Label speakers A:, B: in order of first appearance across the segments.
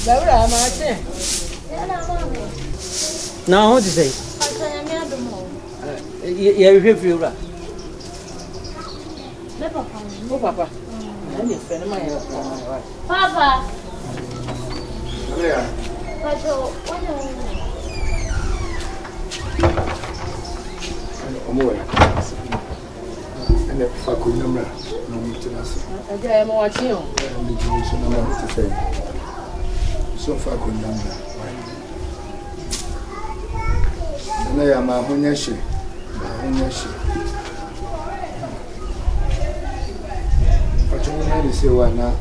A: Laura, my chair. Now, what do you say? Yeah, you feel right. Oh, Papa. I'm a friend of mine.
B: Papa.
C: Yeah. And the fuck with number. No maintenance.
A: I am watching you.
C: So far, good number. And I am a honyashi. But you want to say one now?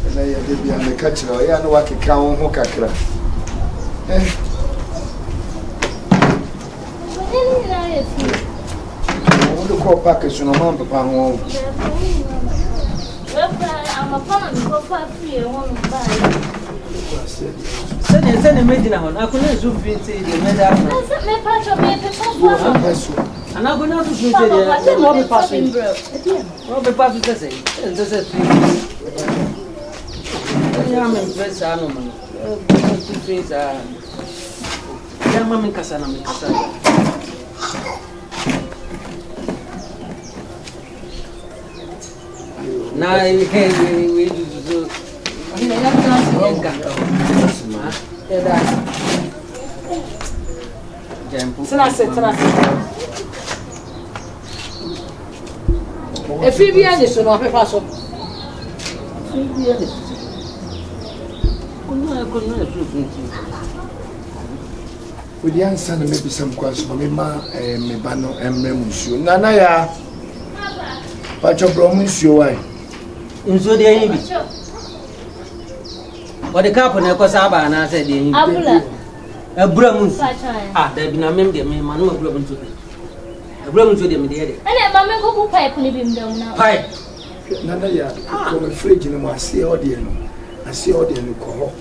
C: And I did be on the catcher. I know what to count on Kakra. Look what package on a month upon home.
B: I'm a fan of free one buy.
A: Send a medicine. I couldn't zoom into the medicine. And I'm going to shoot it. I'll be passing. I'll be passing the same. There's a thing. I'm impressed. I know, man. Two things are. I'm a Cassana. Now we do. If we be honest, no, I'm fast.
C: With the answer, maybe some questions. Me bano emremusio. Nana ya. Pacho bromusio why?
A: Inso de yin bi. What the cap na kwasa na say de yin. Abura mu. Ah, da bi na mem de me manu abura mu to. Abura mu to de me de de.
B: Ene ma me go pipe ni bi mdem na.
C: Pipe. Nana ya, ko me fridge ni mo ase ode no. Ase ode no ko ho.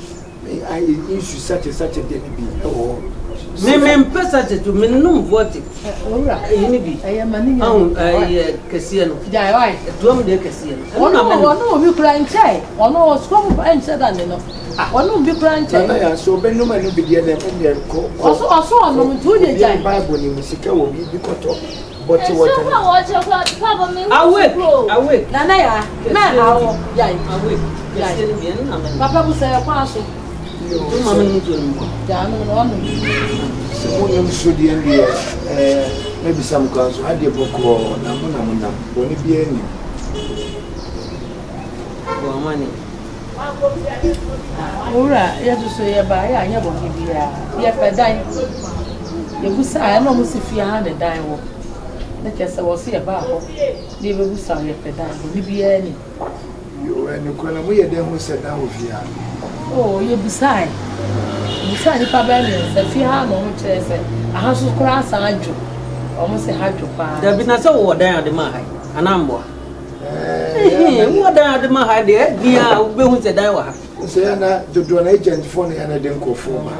C: I issue such a day be. Oh.
A: Me pesa to me no vote. Ora, yin bi.
D: I am mani.
A: Kese no.
D: Jai why?
A: Duam de kese no.
D: Ono bi kura nchai. Ono scope enche da ne no. Ono bi kura nchai.
C: Nana ya so be no ma no bi de na me ko.
D: Oso ono mtu de jai.
C: Bible ni musika wo bi koto. But what?
A: Awake.
D: Nana ya. Na hawo. Jai.
A: Awake. Kese ni bien na me.
D: Papa bu say kwa so.
A: Tu mama ni tu mo.
D: Ja no ono.
C: So when so the end maybe some cause I dey boko na muna boni bi eni.
A: Bo mani.
D: Ora, ya to so ya ba ya anya boni bia. Ya pedan. Ye busa ya no musifia ha de dan wo. Na kese wo se ya ba ho. De be busa ya pedan boni bia ni.
C: Yo eni ko na mo ye den ho se dan wo fia.
D: Oh, ye busa. Busa ni pa ba ni se fi ha no ho kire se. Aha so kura sa adwo. Omo se ha dwo pa.
A: Da bi na se wo dan ade ma hai. Anambo. Wo dan ade ma hai de bia wo be hu se dan wa ha.
C: So na dodo na agent phone ya na den ko phone ma.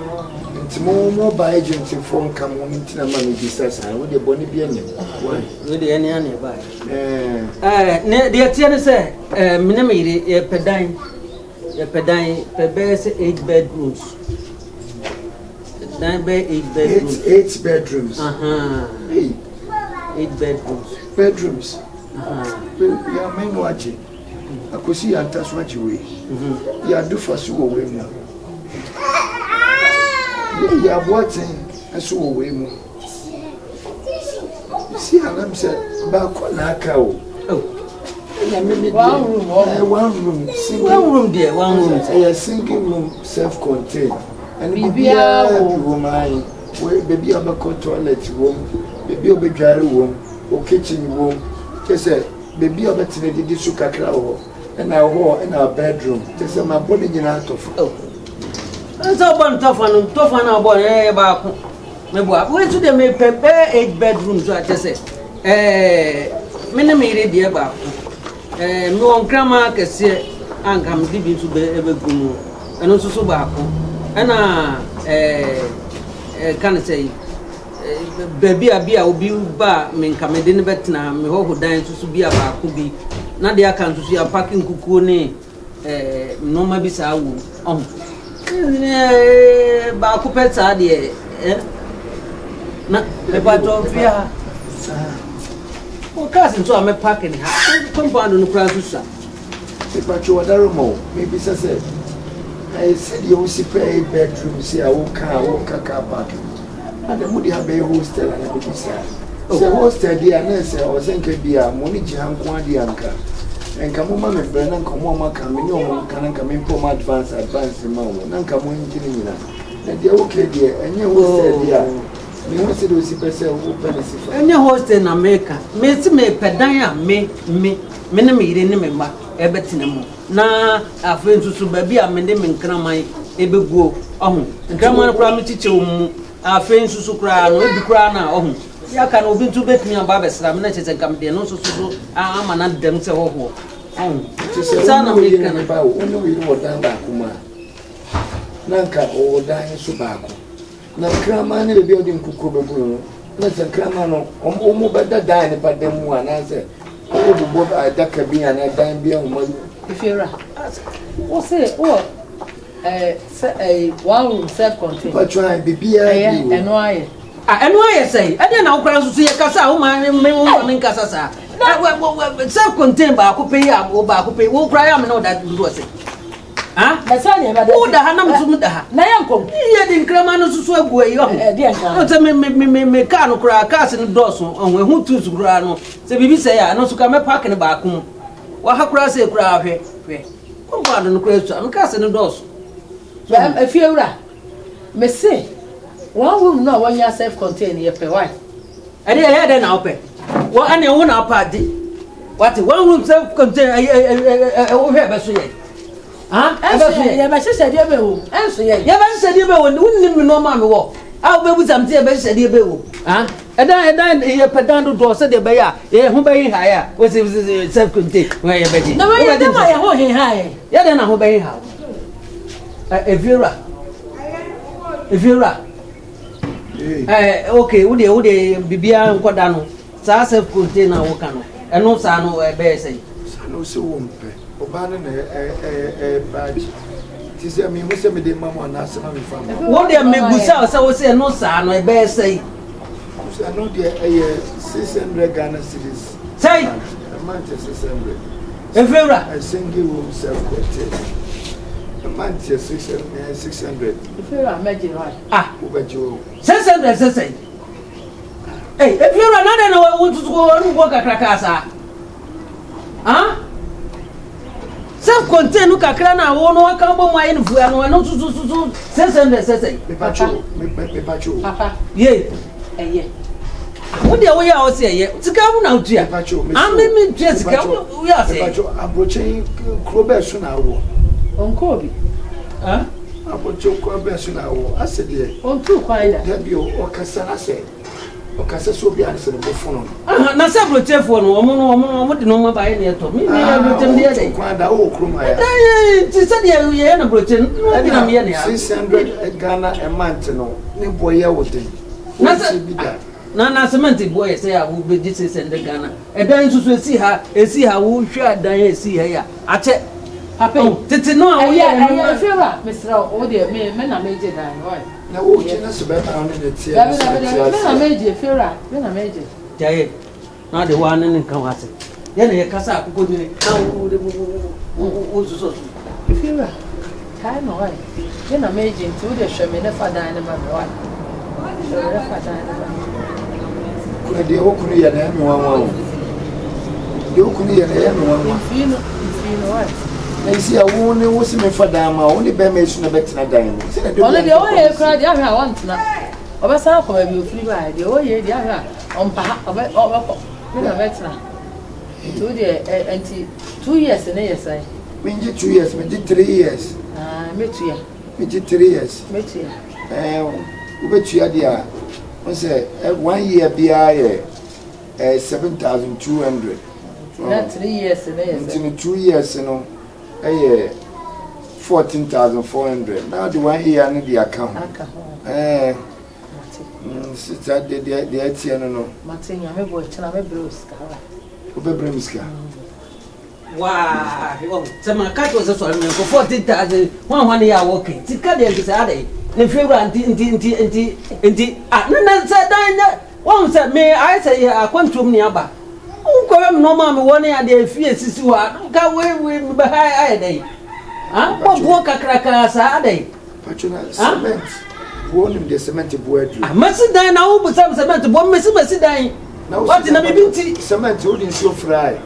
C: Ntimo ba agent phone kam won ntina ma no business ha wo de boni bi anya. Why?
A: We de ene ane ba. Ne de tie ne se mena me ire e pedan. E pedan pe be se 8 bedrooms. Then be 8 bedrooms.
C: 8 bedrooms. Hey.
A: 8 bedrooms.
C: Bedrooms. Ya menu aje. Akosi ya ntaso aje we. Ya do faso wo we mu. Ya boaten aso wo we mu. Si anam se ba ko na aka o.
A: Oh.
C: Ya me
D: One room.
C: One room.
A: One room there, one room.
C: A single room self-contained. And
D: Baby
C: room I baby abako toilet room, baby obedware room, o kitchen room. Just say baby obetine di su kakra ho. And our bedroom. Just say my body nyina tof.
A: Oh. So bon tof na bon ba ko. Me bo we to dem me prepare 8 bedrooms so I just say me na me ready ba ko. Me on grandma kese ankam di bi so be gumu. Eno so ba ko. Ana can say baby a obi ba me nka me de ne betena me ho dan so bi aba ko bi na de aka so ya parking kuku ne no ma bi sa wo ba ko peta de na me ba to fia o kasi nso me parking ha compound no kra so sa
C: e ba cho wadaro mo maybe say I said you see pay bedroom see I will car parking and the mudi have a hostel and everything say hostel there na say o senke bia money jihan kwa di anka enka mo ma me brand nka mo ma ka me no mo kan nka me pom advance ma wo na nka mo ngini nyina na dia okay there enye hostel there me ho se do si pese wo penisi fa
A: enye hostel na America me ti me pedan a me ne me yire ne me ma ebetina mo na afen susu ba bi a me de me nkraman ebeguo ohun nkraman kura me chiche mu afen susu kura no ebi kura na ohun ya ka no bintu betumi aba besra me na chese nkam de no susu ama na dem se hoho ohun
C: sa na me kan ba wo no wi wo dan ba kuma na nka o dan so ba ko na nkraman ne be odi nkuko be bu no na se nkraman no o mo ba da dan ne ba dem mu ana se o bu bo adaka bi ana dan bi o mo
D: ifera o say o one room self contained
C: but try bibia bi
D: eno aye
A: eno aye say e dey na okra susu ye kasa o ma me me nkasa sa self contained ba ko pe ya ba ko pe wo kra ya me no da do say ha
D: na sa ne ba da
A: o da ha na mtum da ha
D: na yankom
A: ye di nkrama no susu agu ayi o
D: di nkrama
A: o te me ka no kra ka se no doso o hu tu su kra no se bibi say ya no su ka me park ne ba ko wa ha kra se kra hwe ko ba no kra su am ka se no doso
D: Fiora, me say, one room no one ya self contained ye pe why?
A: I did hear now pay. What any one party? What one room self contained over here? Huh?
D: I said, you will answer ye.
A: You haven't said you wouldn't know mammy walk. I'll be with some tea, but said you will. Huh? And then a pedando door said the bayer, who bay higher, was self contained. Where you bet? No, I don't want him high. Yeah, then I obey how. If you're okay, would you be a quadano? Self contained our canoe, and no son or a bear say.
C: No, so won't pay. Obana a badge. Tis a me, Miss Emily, Mamma, and ask my family.
A: What they may be so say no son or a bear say.
C: I know the 600 Ghana cities.
A: Say,
C: a month is 600.
A: If you're
C: a single room self contained. A month is 600.
D: If you imagine right.
C: Over Joe.
A: 600, say. Hey, if you're another, I want to go and work at Krakasa. Huh? Self contained, look at Krana, one come on my influence, and not to 600, say. Papa, yea. What the way I was saying, to come now, dear. I'm me just come. We are saying,
C: I'm watching Crowber soon.
D: On Kobe.
C: Huh? I put your Crowber now. I said,
D: on two quiet.
C: Or Cassana said, or Cassaso be answered the phone.
A: Now, several telephone, what no more by any to me.
C: Quite a old crummy.
A: It's a year in a Britain,
C: 600 Ghana a month, no boy, would think.
A: Nana cemented boy say I will be this and the Ghana. And then to see her, and see how we should die, see her. I check. Happy. Did no,
D: I feel like Mr. Oh, dear, men are major than right.
C: Now, watching us about on the tear.
D: Men are major, feel right, men are major.
A: Jay, not the one in Kawasi. Then a Casa could be
D: feel right. Time away. Then a major to the show me never die in my wife.
C: The Okuni and everyone. The Okuni and everyone.
D: Feel right.
C: They see a woman who was in for Dama, only by mention of Bettina Diamond.
D: Only the old cried, I want now. Over South, you free ride, the old year, on perhaps of Bettina. 2 years and a year,
C: we did 2 years, we did 3 years. We did 3 years. We bet you, dear. I say 1 year BI 7,200.
D: That's 3 years and a year.
C: In 2 years, you know, 14,400. Now the 1 year in the account. Sister, the Etienne.
D: Martin, I have watched and I'm a bruise.
A: Wow, some cat was a sort of 40,000 1 year walking. Ticadian is added. In favor and one said, may I say, I want to nearby. Oh, come no mamma 1 year, dear fears who are go away with behind a day. What walk a cracker Saturday?
C: Cement. Won't him the cement word.
A: I must die now, but some cement, one Missy dying. Now, what in a beauty?
C: Cement wouldn't so fry.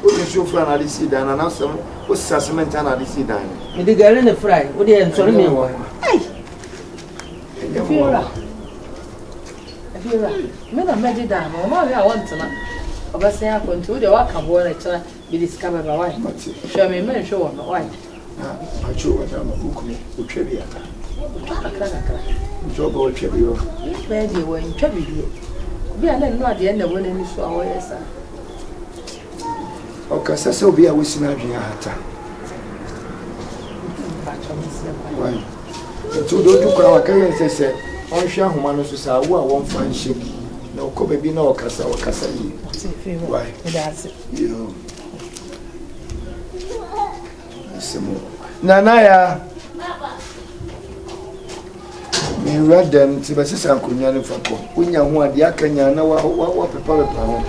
C: Wouldn't so fry and I see down and now some was cement and I see down. In the girl in the fry, would you answer me?
D: If you're men are made down, or more I want to know. Obviously, I want to the work of one be discovered by wife. Show me men show my wife.
C: I show what I'm a book with trivia. Job or trivia.
D: Where you were in trivia. Be a little at the end of when you saw away, sir.
C: Okay, so be a wishing at Hata. Why? To do our carriers, say, on Shah Humanus, I won't find ship. No, could be no Casa or Casa. Why? That's it. You. Nanaya. Me read them to Basis and Kunyan for when you want the Akanya, no, what people are.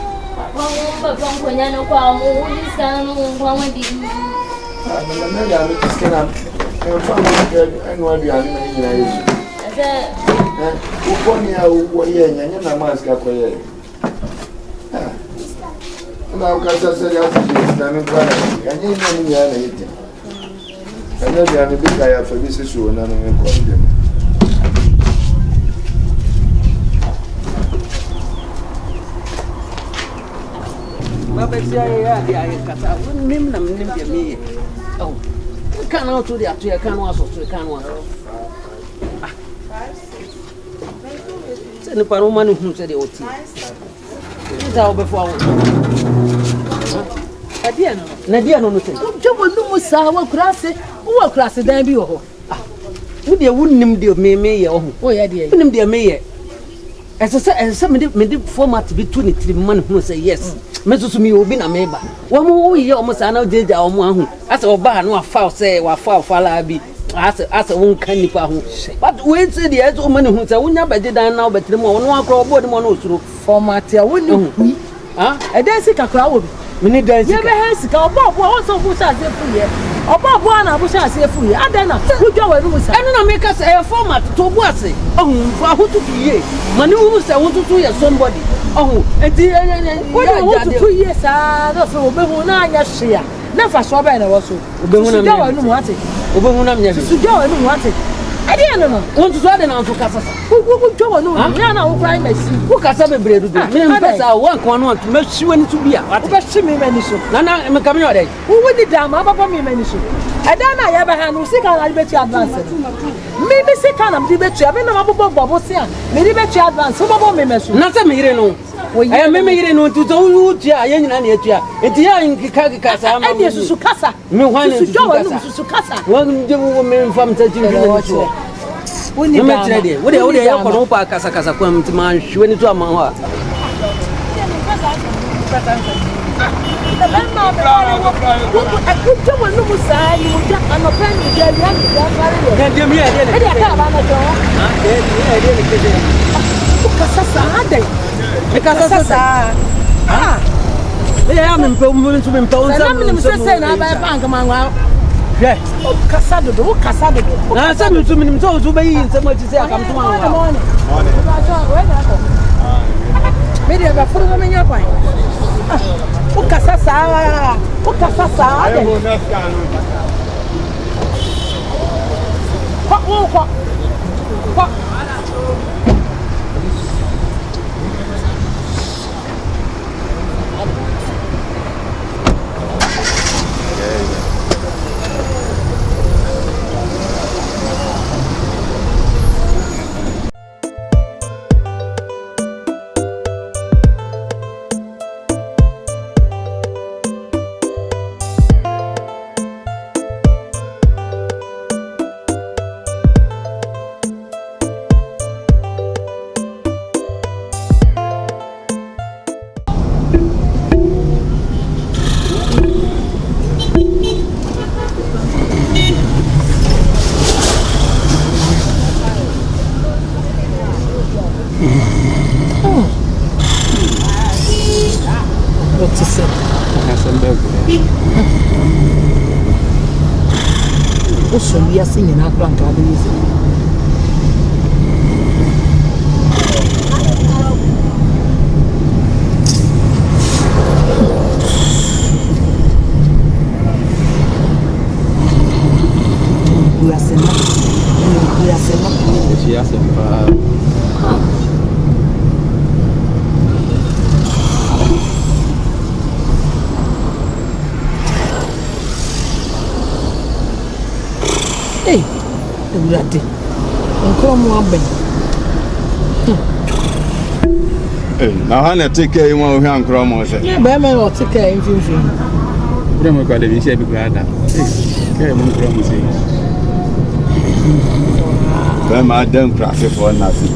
A: Oh, can't out to the actual can also to can one. Send the Paroman who said the OT. It's out before. Nadia, no, Joe, class it, who class it, then be oh. Would you wouldn't name the mayor? Oh, yeah, dear, name the mayor. As I said, somebody made the format between the 3 men who say yes. Mrs. Me will be a member. One more year almost I know did our one. As a bar, no foul say, or foul be as a one candy. But wait, said the other woman who said, we never did I now, but the more no crow body one through format. I wouldn't know. I dare see a crowd. Many days never has Bob also push us here. Or Bob one, push us here for you. I don't know who go and I don't know, make us a format to what's it. Oh, for who to be Manu I want to do somebody. Oh, and what I want to 2 years, I don't know, but I share. Never saw by also. Ubemuna, I don't want it. Ubemuna, I want it. I didn't know. Want to run out to Casa. Who go no, Yana, who cry my sea. Who can have a bread? One want to make sure to be a what me many so. Nana, I'm coming out. Who would it down? Papa me many so. I don't know, ever hand who sick and I bet you advance. Maybe sick and I'm debate you. I've been a bubble here. Maybe bet you advance. Some of me mess. Nothing here. I am maybe no to do ya, young and yet. It's young Casa. I guess to Casa. Me one is to Casa. One woman from the when you met ready, what are you going to open Casa Casa from to man? She went to a man. Yeah. Casado, Casado. Now, some to me, so be in so much to say, I come tomorrow. Maybe I put them in your point. O Casasa, o Casasa. What?
D: What to say? Also, we are singing our grand Hey, the come on,
E: now, Hannah, take care of one young cromos.
D: Yeah, Batman or take care of you.
F: Grandma got a shape glad. Care of cromos.
E: Grandma don't profit for nothing.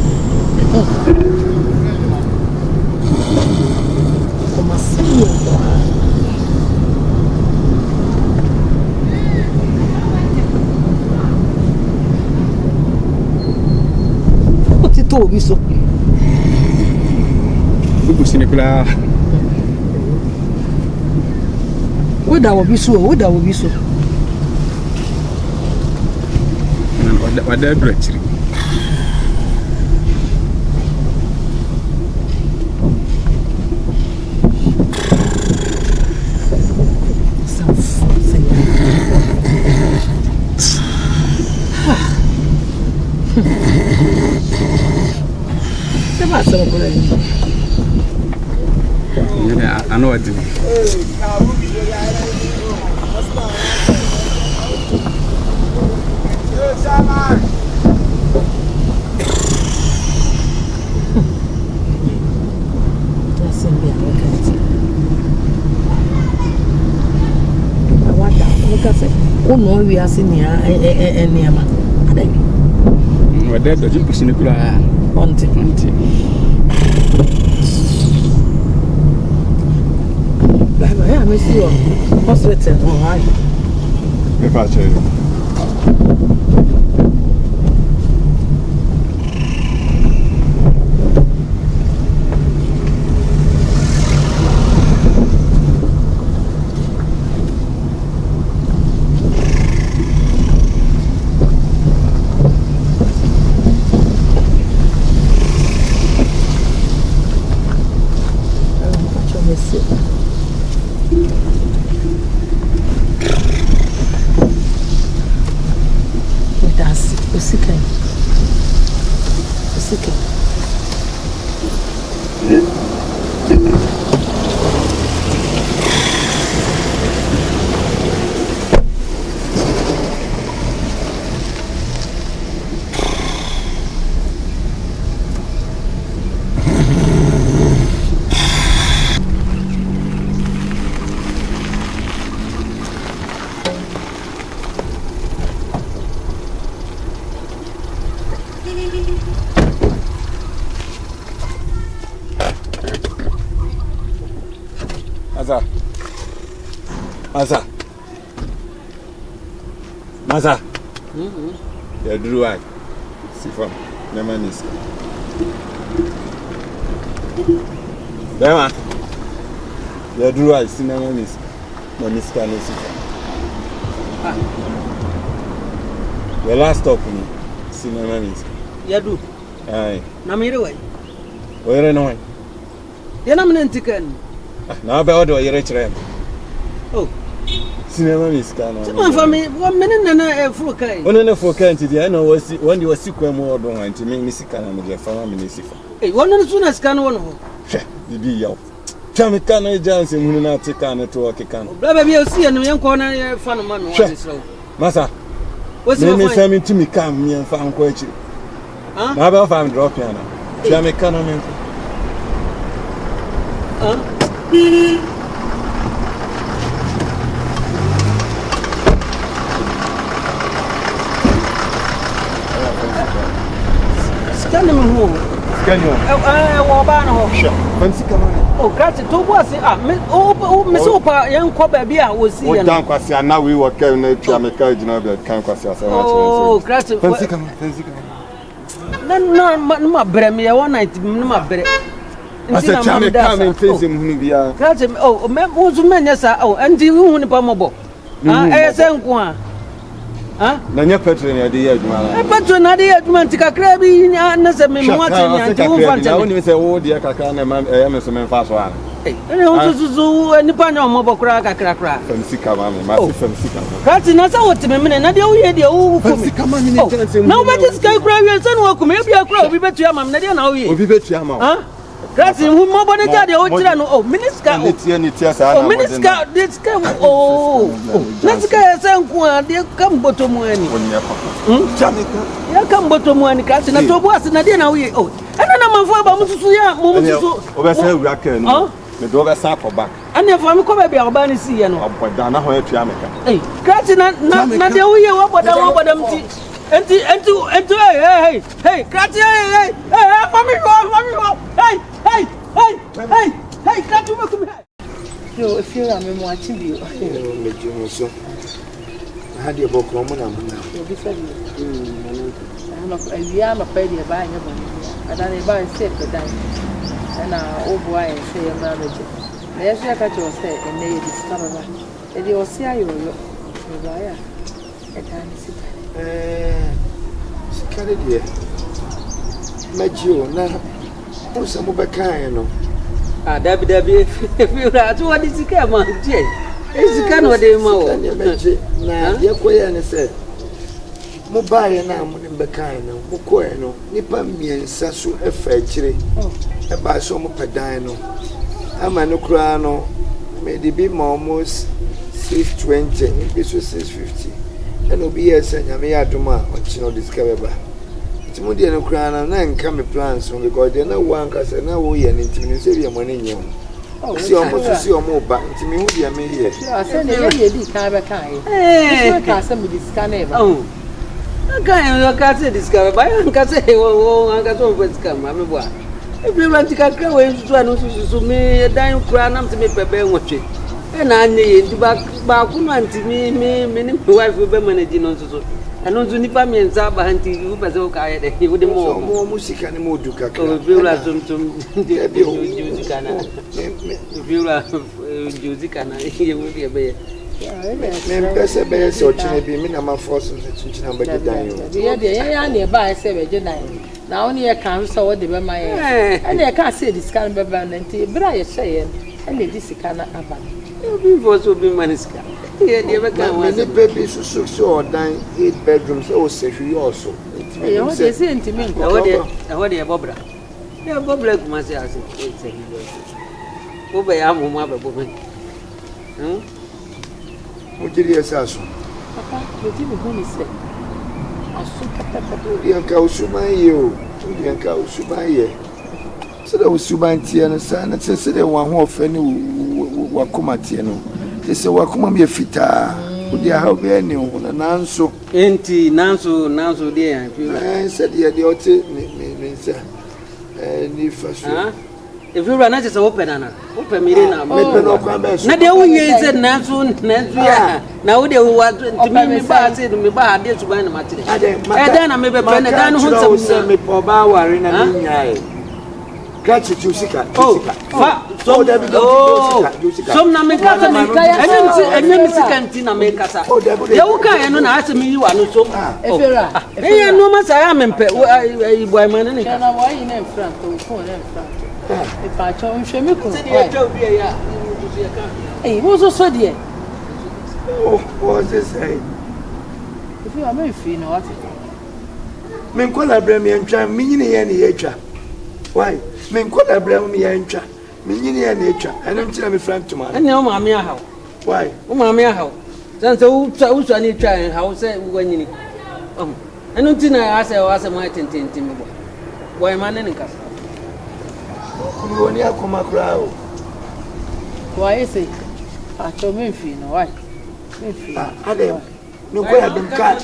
D: What it told me so?
F: Nicola.
D: What that will be so? What that will be so?
F: What that actually. I know what to do.
D: Oh no, we are seeing here any man.
F: What that does you push Nicola?
D: Auntie. I miss you. Hospital. Oh, hi.
E: If I tell you. Maza. Ya duru ai. Sifam. Nema nisi. Bema. Ya duru ai sinema nisi. Na nisi ka nisi. The last stop ni sinema nisi.
A: Ya du.
E: Ai.
A: Na mire wai.
E: Were no wai.
A: Ya na mne ntikan.
E: Na ba odo yere kire.
A: Oh.
E: Cinema miskana.
A: Sama fami, wa menene na fukai.
E: Onene fukai nti dia na wasi wandi wasikwa mu odo nti me misikana me je fama me nisifa.
A: Wono suna skana wono ho.
E: Bibi yaw. Chame kana janse munu na tikana to okekana.
A: Baba bi osi enu yenko na fa no ma no wa disro.
E: Masa. Wasi me sami timi kam mi enfa anko achi. Ah? Na ba fa drop yana. Chame kana me. Ah? Scan me ho. Scan you.
A: Wo ba na ho.
E: Fancy kamana.
A: Oh, gati to bo ase me so pa yen ko ba bi a wo si ye.
E: O dan kwase na we wo ka na twa me ka gina ba kan kwase asa wa
A: oh, gati.
E: Fancy kamana.
A: No, my bread, me one night, my bread.
E: I said, Charlie, come and face him.
A: That's him. Oh, who's man, yes, oh, and you won't be pomobo. I said, huh?
E: Nanya Petron, idea, man.
A: Petron, idea, man, take a crabby, and that's a man. I
E: only say, oh, dear, Kakana, man, I am some fast one.
A: And the pan on mobile crack,
E: from Sika, mammy, from Sika.
A: That's not what to me, and I don't hear the old Sika. Nobody's going to cry, your son will maybe a crowd, we bet you, mamma, now you be bet you, huh? That's in whom more than the old children. Oh, Minister, Minister, let's come. Oh, let's get some one, dear, come bottom one. You come bottom one, catching a top was in a dinner. Oh, I don't know my father,
E: the dog sap for back.
A: And if I'm coming to Albany, see, and
E: but Dana, where to America.
A: Hey, catching not the way you what I want them to. And hey, Kratty, hey, Kratty, welcome here.
D: Yo, if you're watching you,
C: so I had your book, Roman.
D: I'm a baby buying your money, and I buy a set for dime. And oh boy, I say a manager. There's your cat was there, and they discover. And you will see how you look. A tiny city.
C: Carry dear. Major, now, who's some of a kind?
A: Ah, Debbie, if you are to what is the camera, Jay? It's the kind of day more.
C: Now, your quay said, Mobile and I'm in the kind of Mokoeno, Nippon, and Sasu, a fetchery, about some pedino. I'm a no crano, maybe be almost 620, this was 650. And will be a send a meatoma or chino discover. Timothy and Crana and come plans from because they know one cast and now we and intimidate your money. Oh, see almost to see or more back to me. Who me here? I send a lady kind. Hey, Castle with this canary.
A: Oh, I can't discover by Uncle say, oh, Uncle always come. I'm a boy. If you want to cut away to me, a dime crown to me, prepare watch it. And I need to back to me, wife will be managing also. And also, if I'm in Zaba hunting, you was okay. He would more music and more to cut. If you are some Juzicana, he would be a bear. Members a bear, so maybe minimum force of the number.
D: Yeah, nearby 7 now only a council or the my and I can't say this kind of band, but I say, and it is a kind of abandon.
A: You also be manisca. Yeah, never can.
C: Many babies who so 9 8 bedrooms, oh, say you also.
D: They say to me,
A: what are Bobra? Yeah, Bobra must ask it. Obey, I'm a mother woman.
C: What did you say?
D: Papa, you didn't when he said, I should
C: Yankaushuma, you, Yankaushuma. So that was Subanti and a son, and said, one who offended Wakumatiano. They say, Wakuma be a fita. Would you have any one an answer?
A: Ain't Nanso, dear.
C: I said, yeah, the otter,
A: if you run as open, Anna, open me now. Nadia, we said Nanso, now they want to me bad, said me bad, this one, Martin. And then I may be friend, and then who send me for Bower in a catch it, Jessica. Oh, so there we go. Some Nameka, and then Cantina make us. Oh, Yauka, and don't ask me, you are not so. If you know much, I am in Boyman and why in front of phone in front. If I told him, hey, who's also dear?
C: Oh, what's this say?
D: If you are very free, no, what?
C: Mencola Bremian Tram, meaning any nature. Why? Mencola Bremian Tram, meaning any nature. And I'm telling me, friend to man. And no, Mamma, how? Why? Oh, Mamma, how? Then so I need try and how say when you. Oh, I don't think I asked a my tintin. Why, man, and cast.
D: Why is it? I told me, why?
C: No, I don't catch.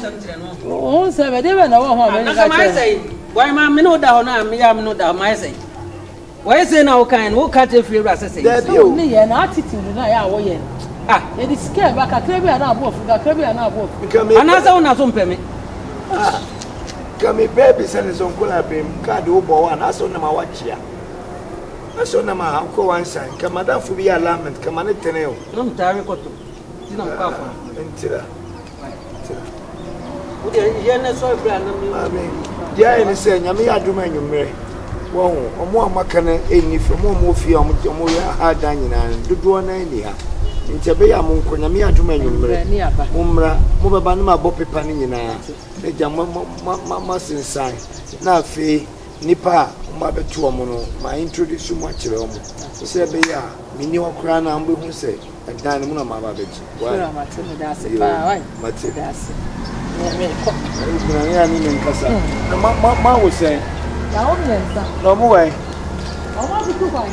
D: Oh, 7 never know how many I say.
A: Why, Mamma, no down, I'm no down, my say. Why say now kind? Who catch a few rasses?
D: There's only an attitude, I way. Ah, it is scared back a crabby and above, a crabby and above.
A: Another one has some permit.
C: Come baby send his uncle abim card over one as on my watch here. As on my uncle one sign. Come madam for be alarmed. Come on it teneo.
A: No tare ko to. Ti na pa fa.
C: Entira.
A: O de ye na so bra na mi.
C: Amen. Dia ene say nyame aduma nwumre. Wo omo amaka na eni from omo fie omo ya ada nyina dodo na eni ha. Nchebe ya mo nko nyame aduma nwumre. Mumra mo beba na mabọ pepa ni nyina. E ja ma sensan. Na afi nipa ma betu omo no ma introduce mo akire omo. Se be ya mini okra na mbo hu se dan mu na ma ba beji.
D: Wa ma te me da se pa wai.
C: Ma te
D: da se.
C: Ya ni nkasa. Ma wo se.
D: Ya o nsa.
C: No mo wai.
D: O ma bi ku kwai.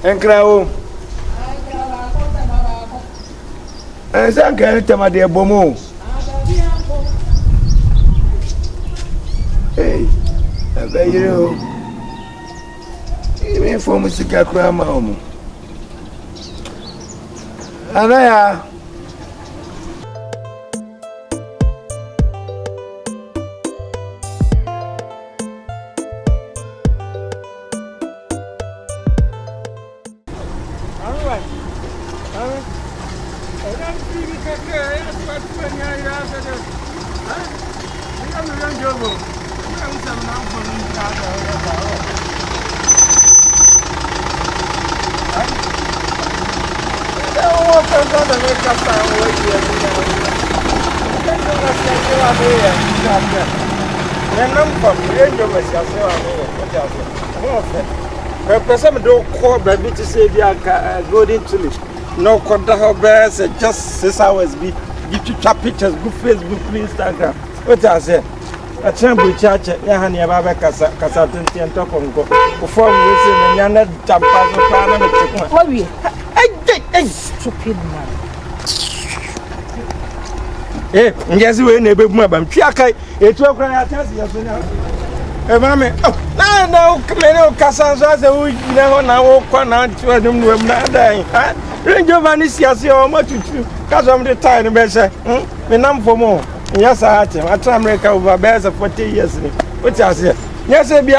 C: Enkra o. Esa kan tema de bomo. Hey. Abayiro. Even for musika kra ma omo. Anaya.
E: Person don't call baby to say they golden tulip. No contact bears just 6 hours be give you pictures, good Facebook, Instagram. What I say? A chamber church, Yahania Baba Casatin and talk on go. Before we say, Yana Tampazo Parliament.
D: What we? Hey, stupid man.
E: Eh, yes, we never move. I'm Chiakai, it's your cry. Mammy, no, Camino Cassandra, we never know what I'm not dying. Giovanni sees you much because I'm the time, better. The number for more. Yes, I had him. I try to make over bears of 40 years. What I say? Yes, I be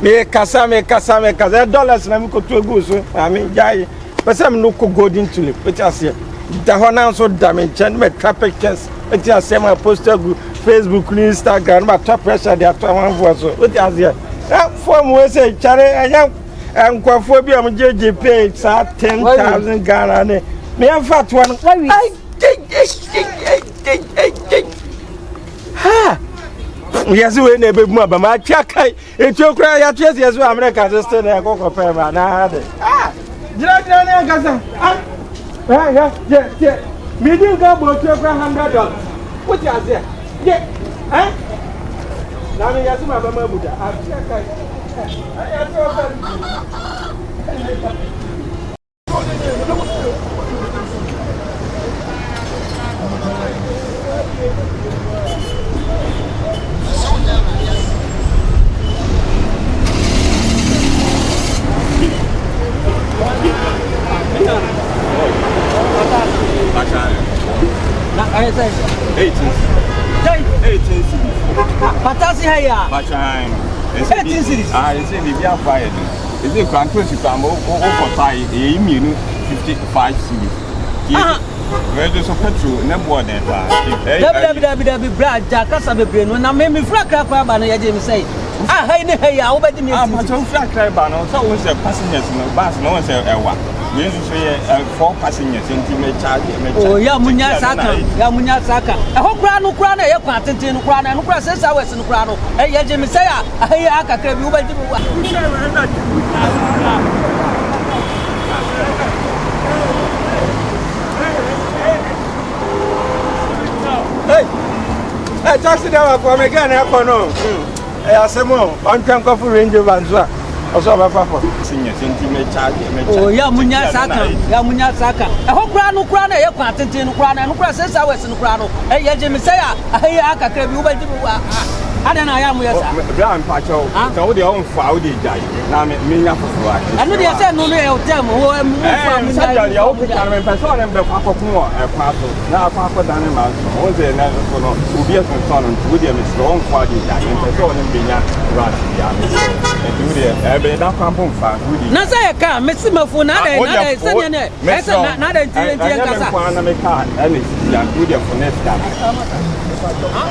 E: me Cassame, because $1 and I'm going to go. I mean, Jay, but some no golden tulip. What I say? The Hona so damaged and make traffic chance. What I say, my poster Facebook, Instagram, my top pressure, they are 1 was. What I say? That form was a charity. I'm quite phobia. I'm JJ paid 10,000 Ghana. Me have fat one. Ha! Yes, we never move. But my check, it's your cry. Yes, America just stay there. Go for pay. Ah, yeah. Medium go to $100. What you say? Yeah, eh? Now, yes, my Buddha. I'm check.
A: I say
F: 18.
A: Patasi haya. 18 cities.
F: I say we are fired. Is it Francois Pamo or Thai? 55 cities. Where does a petrol never there?
A: Brad, Jacassa be when I made me frack up and I didn't say. I hate I obeyed me. I'm so frack banner. So was a passengers in the bus. No one said, we say 4 passengers in the charge. Oh, Yamunya Saka. I hope Grano Crana, a patent in Crana, and Crasses hours in Crano. Hey, Jimmy say, I can you Hey, just sit down for me again. I say more. I'm trying to range of answer. Also, my papa. Senior sentiment charge. Oh, Yamunya Saka. I hope Grano Crana, a patent in Crana, and Crasses hours in Crano. Hey, Jimmy say, I can you Ada na ya mu ya sa.
F: Bra mpa cho. So wo de on fa wo de jai. Na me nya fofu a.
A: Anu de say no no e hotel mo wo mu fa mu.
F: Sa ya wo pita na me person na be kwa kokun o e kwa so. Na akwa akoda ne ma so. Wo ze na so no obi e son no wo de me so on fa de jai. Me person na be nya rat ya me. E du de e be da kwa pon fa wo de.
A: Na say ka me si mafu na da say ne. Ese na da nti kasa.
F: Kwa na me ka ene ya wo de for next time.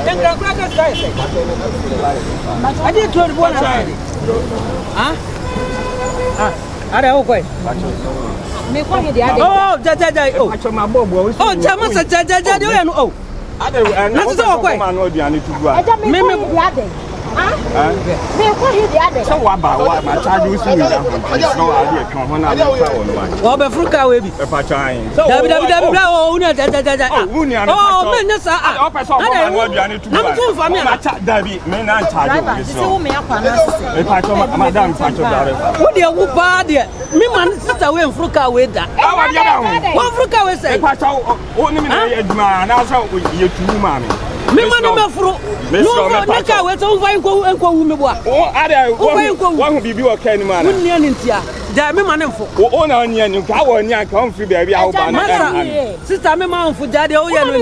A: Then crackers guy say. I did to one already. Ada o koi.
B: Me kwa he de ade.
A: Oh, jaja oh.
F: Acho ma bobo.
A: Oh, chama sa jaja de o no oh.
F: Ade na so ko ma no aduane tu gua.
B: Me de ade. Me kwa he de ade.
F: So wa ma charge usu ni ya. So ade kan ho na me fa wo no wa.
A: Wo be fruka we bi.
F: E pa chan.
A: Dabi bra o uni jaja.
F: Oh, uni ana.
A: Oh, me nya sa ah.
F: O pe so ma no aduane tu gua.
A: Na tu fa me
F: ma cha dabi me na charge wo
B: Driver, wo me akwa na sisi.
F: E pa cho madam pa cho dare.
A: Wo de wo ba de. Me man sister we fruka we da.
F: Wa de da ho.
A: Wo fruka we say.
F: E pa cho o ni me na aduma na so ye tu ma me.
A: Me man no furu. No na ka we so fa enko wu me bo a.
F: O ada wo hu bibi wo ka ni ma na.
A: Wunni ani ntia. Da me man mfo.
F: O na oni ani ka wo ni aka on free baby a wo ba na.
A: Sister me man mfo jade o ye no.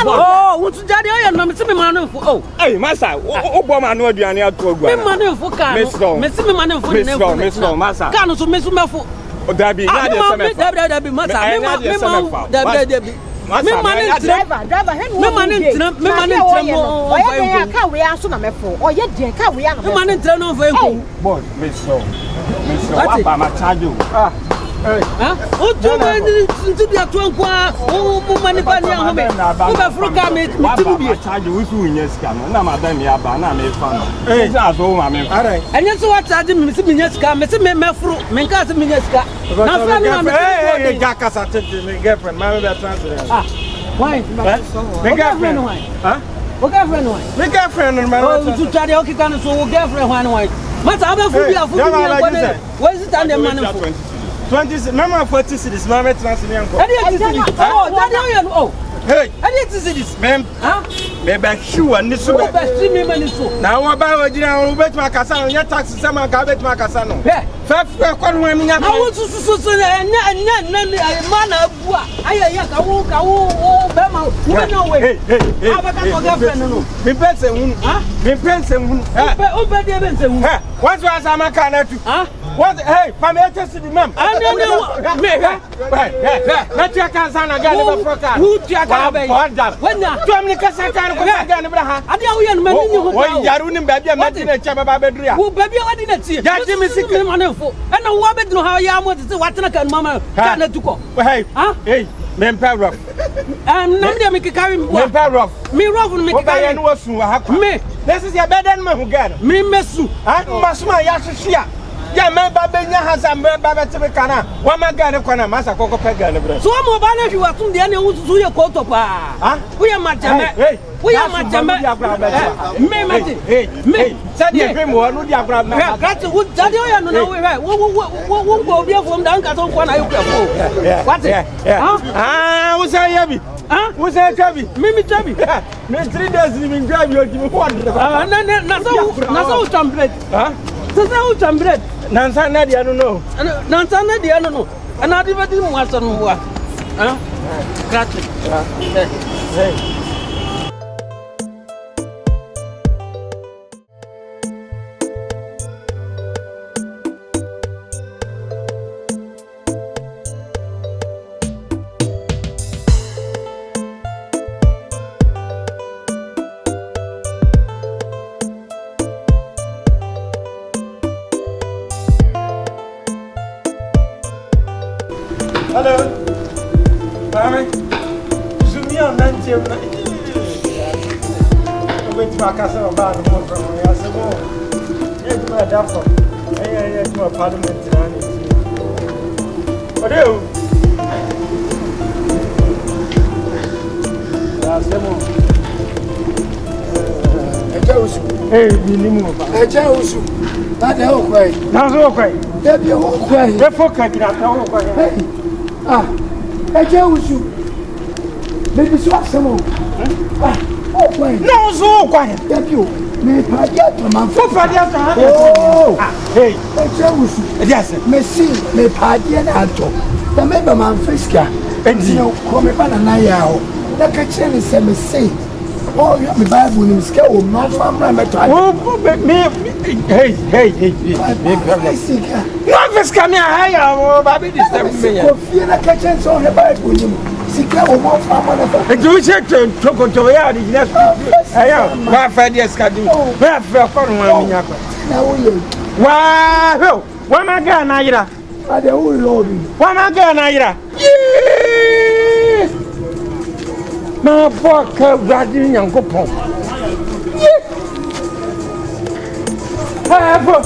A: Oh, wo tu jade o ye no me se me man mfo. Oh.
F: Hey, masa, o bo ma no aduane ato agua.
A: Me man mfo ka no. Me se me man mfo ne mfo.
F: Me so masa.
A: Ka no so me so mefo.
F: O dabi na de se me.
A: Dabi masa. Me man dabi. Me man driver hen me man ntra mo
B: o ye de ka we aso na mefo o ye de ka we na
A: me man ntra no fa enko
F: boy me so wa ba ma charge o
A: o tu me ntu dia to enko o man ba ni aho me o ba fruka me tibu bi
F: charge o su nya sika no na ma ba me aba na me fa no e ja so ma me
A: ara enye so wa charge me se me nya sika me se me mefru me nka se me nya sika na fra me na me
E: eh jaka sa tete me girlfriend ma me be transfer
A: why
E: me girlfriend
A: huh o girlfriend why
E: me girlfriend man
A: oh tu tade o kika no so o girlfriend why mata abefu bi afu bi what is it and the man
E: 20 mama 40 cities ma me transfer me anko
A: oh daddy oh
E: hey
A: I need to see this
E: mem me ba sure ni so
A: be see me mani so
E: na wo ba wo gina wo betima kasa no nya taxi sama ka betima kasa no fa kwa no mi nya
A: na wo so nya ma na abu a ayaya ka wo be ma wo nya we abaka to girlfriend no
E: me pense hunu me pense hunu
A: o be de pense hunu
E: what was amaka na tu what hey fam e test the mem me na tu aka sana ga ne ba froka
A: who tu aka ba
E: wanya tu am ni kasa kan ko ga ne bra ha
A: ade a wo ye no mani ni ho
E: wo yaru ni ba bia mati na cha baba bedru a
A: wo ba bia wadi na tie
E: ya ji mi sika
A: me manefo na wo abedru ha ya mo tete watena kan mama ka na tuko
E: hey hey men pa rough
A: nam de me kikari
E: men pa rough
A: me rough no me kikari
E: no wasu ha kwa
A: me
E: this is your bed and me hu ga
A: me mesu
E: masuma ya hwehwea ya me ba benya hasa me ba betebe kana wa ma ga ne kwana masa kokko pe ga ne bre
A: so mo ba na hwi watum de ne wusu ye ko to pa wo ya mateme wo ya mateme me mate me
E: said ye hwe mo no di agora na
A: gati wo jade o ya no na wo go obi afom da nka so nkwa na yo kwafo what
E: wo say ye bi wo say kabi
A: me chabi
E: me 3 days ni mi grabi o di mi ko
A: na so tamblet so tamblet
E: nansa na dia no
A: ana di badi mu asan mu wa gati hey
E: hello mami zumi on nanti na wait ma kasa ba no mo from ya se mo e tu ma da fo e tu ma parliament na ni odeu ya se mo
C: Eja usu
E: bi ni mo ba
C: eja usu na de o kwai
E: na so kwai
C: e bi o kwai
E: e fo ka gina ta o kwai
C: eja usu baby so asemo Oh, why?
E: No, so quiet.
C: Thank you. Me padia to man.
E: So padia to have.
C: Oh,
E: hey.
C: Yes, Messi, me padia na to. The member man fiska. And you know, come banana yao. The kitchen is a Messi. Oh, you have the Bible in scale. No family matter.
E: Oh, hey. No fiska me higher. Oh, baby, this time me.
C: Coffee in the kitchen so the Bible. Sika o mo fa mo na fa.
E: E do check to ya di next. Ayo, wa fa di schedule. Wa fa ko no wa minya ko.
C: Na wo ye.
E: Wa ho, wa ma ga na yira.
C: Ade wo lo bi.
E: Wa ma ga na yira. Na bo ka bradi nyankopon. Ha bo.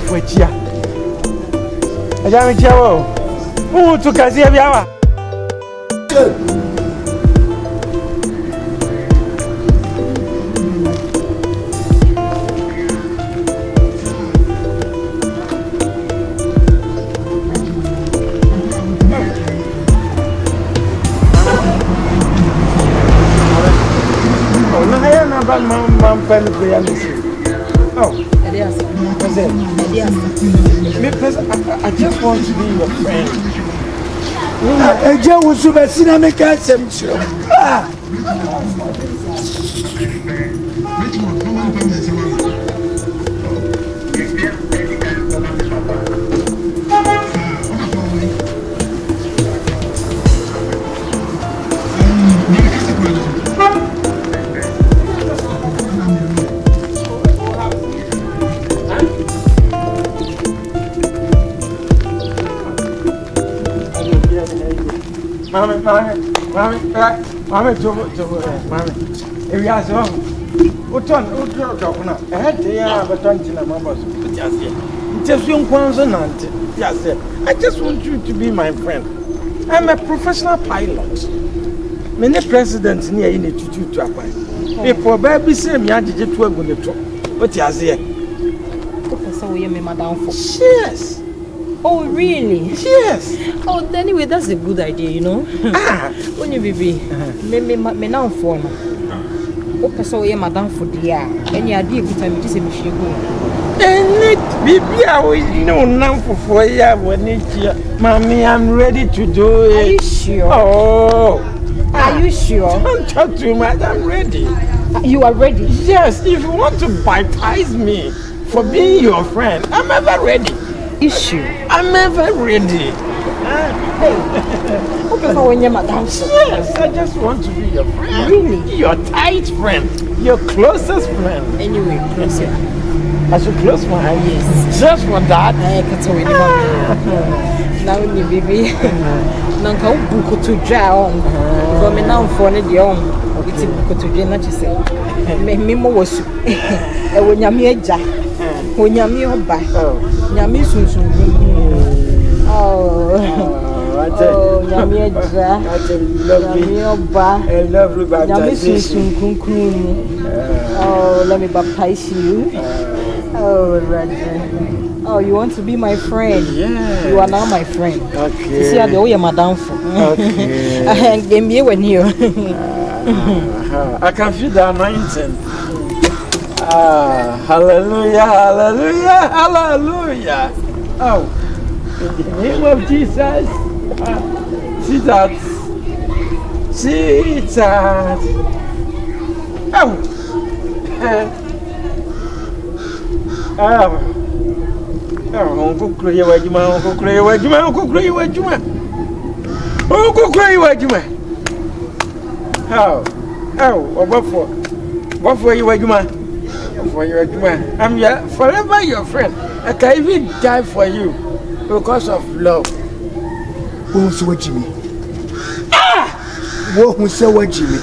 E: Fuachia. Ajami chawo. Tu kazi ya biawa. Oh, na haya na ba mam pen ko ya misi. Oh,
D: Elias.
E: I just want to be your friend.
C: Agya was so bad, I make a sem.
E: Mami, if you ask him, Uton, I had the air of a tongue in my boss. Just young consonant. Yes, I just want you to be my friend. I'm a professional pilot. Many presidents near in it to apply. If for baby, say me, I did it to a good talk. What you say?
D: Professor William, Madame for.
E: Yes.
D: Oh, really?
E: Yes.
D: Oh, anyway, that's a good idea, you know. When you be me now for no. Professor William, Madame for dear. Any idea good time to say me she go.
E: And it be always no now for 4 years when it's here. Mommy, I'm ready to do it.
D: Are you sure?
E: Oh.
D: Are you sure?
E: Don't talk too much. I'm ready.
D: You are ready?
E: Yes, if you want to baptize me for being your friend, I'm ever ready.
D: Issue.
E: I'm ever ready.
D: Hey, okay, for when you're madam.
E: Yes, I just want to be your friend.
D: Really?
E: Your tight friend. Your closest friend.
D: Anyway, close it.
E: I should close my eyes.
D: Yes.
E: Just for that.
D: I can't tell you now, you baby. Nanka buku to draw on. Go me now for the young. It's buku to draw, not you say. Me mo was. When you're me, when you're me, Nyami sunsun. Oh, nyami eja. Nyami oba.
E: I love you,
D: Nyami sunsun kunkun. Oh, let me baptize you. Oh, Roger. Oh, you want to be my friend?
E: Yeah.
D: You are now my friend.
E: Okay.
D: You see how the way you're madam for.
E: Okay.
D: I can be when you.
E: I can feel the anointing. Hallelujah, hallelujah, hallelujah. Oh, in the name of Jesus. See that. See that. Oh. Uncle Cray, Uncle Cray, Uncle Cray, How? What for you, for your man? I'm forever your friend. I can even die for you because of love.
C: Who say what Jimmy? Who say what Jimmy?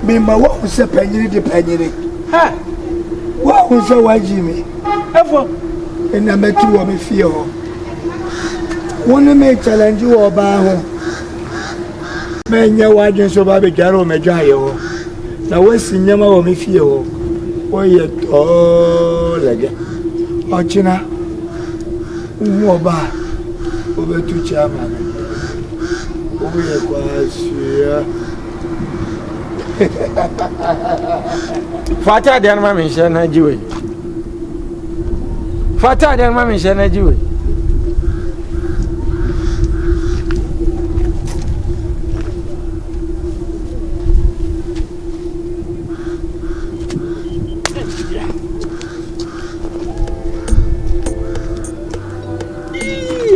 C: Remember what we say penny the penny.
E: Ha!
C: What we say what Jimmy?
E: Ever
C: and I met you on me fear. One may challenge you about her. Men, your wages of Baby Jaro Majayo. Now, what's in Yama or me fear? Oh, yet, oh, like it. Oh, China, more bad over to Chairman. Oh, yeah,
E: Fata de anma me hye na jiwe. Fata de anma me hye na jiwe.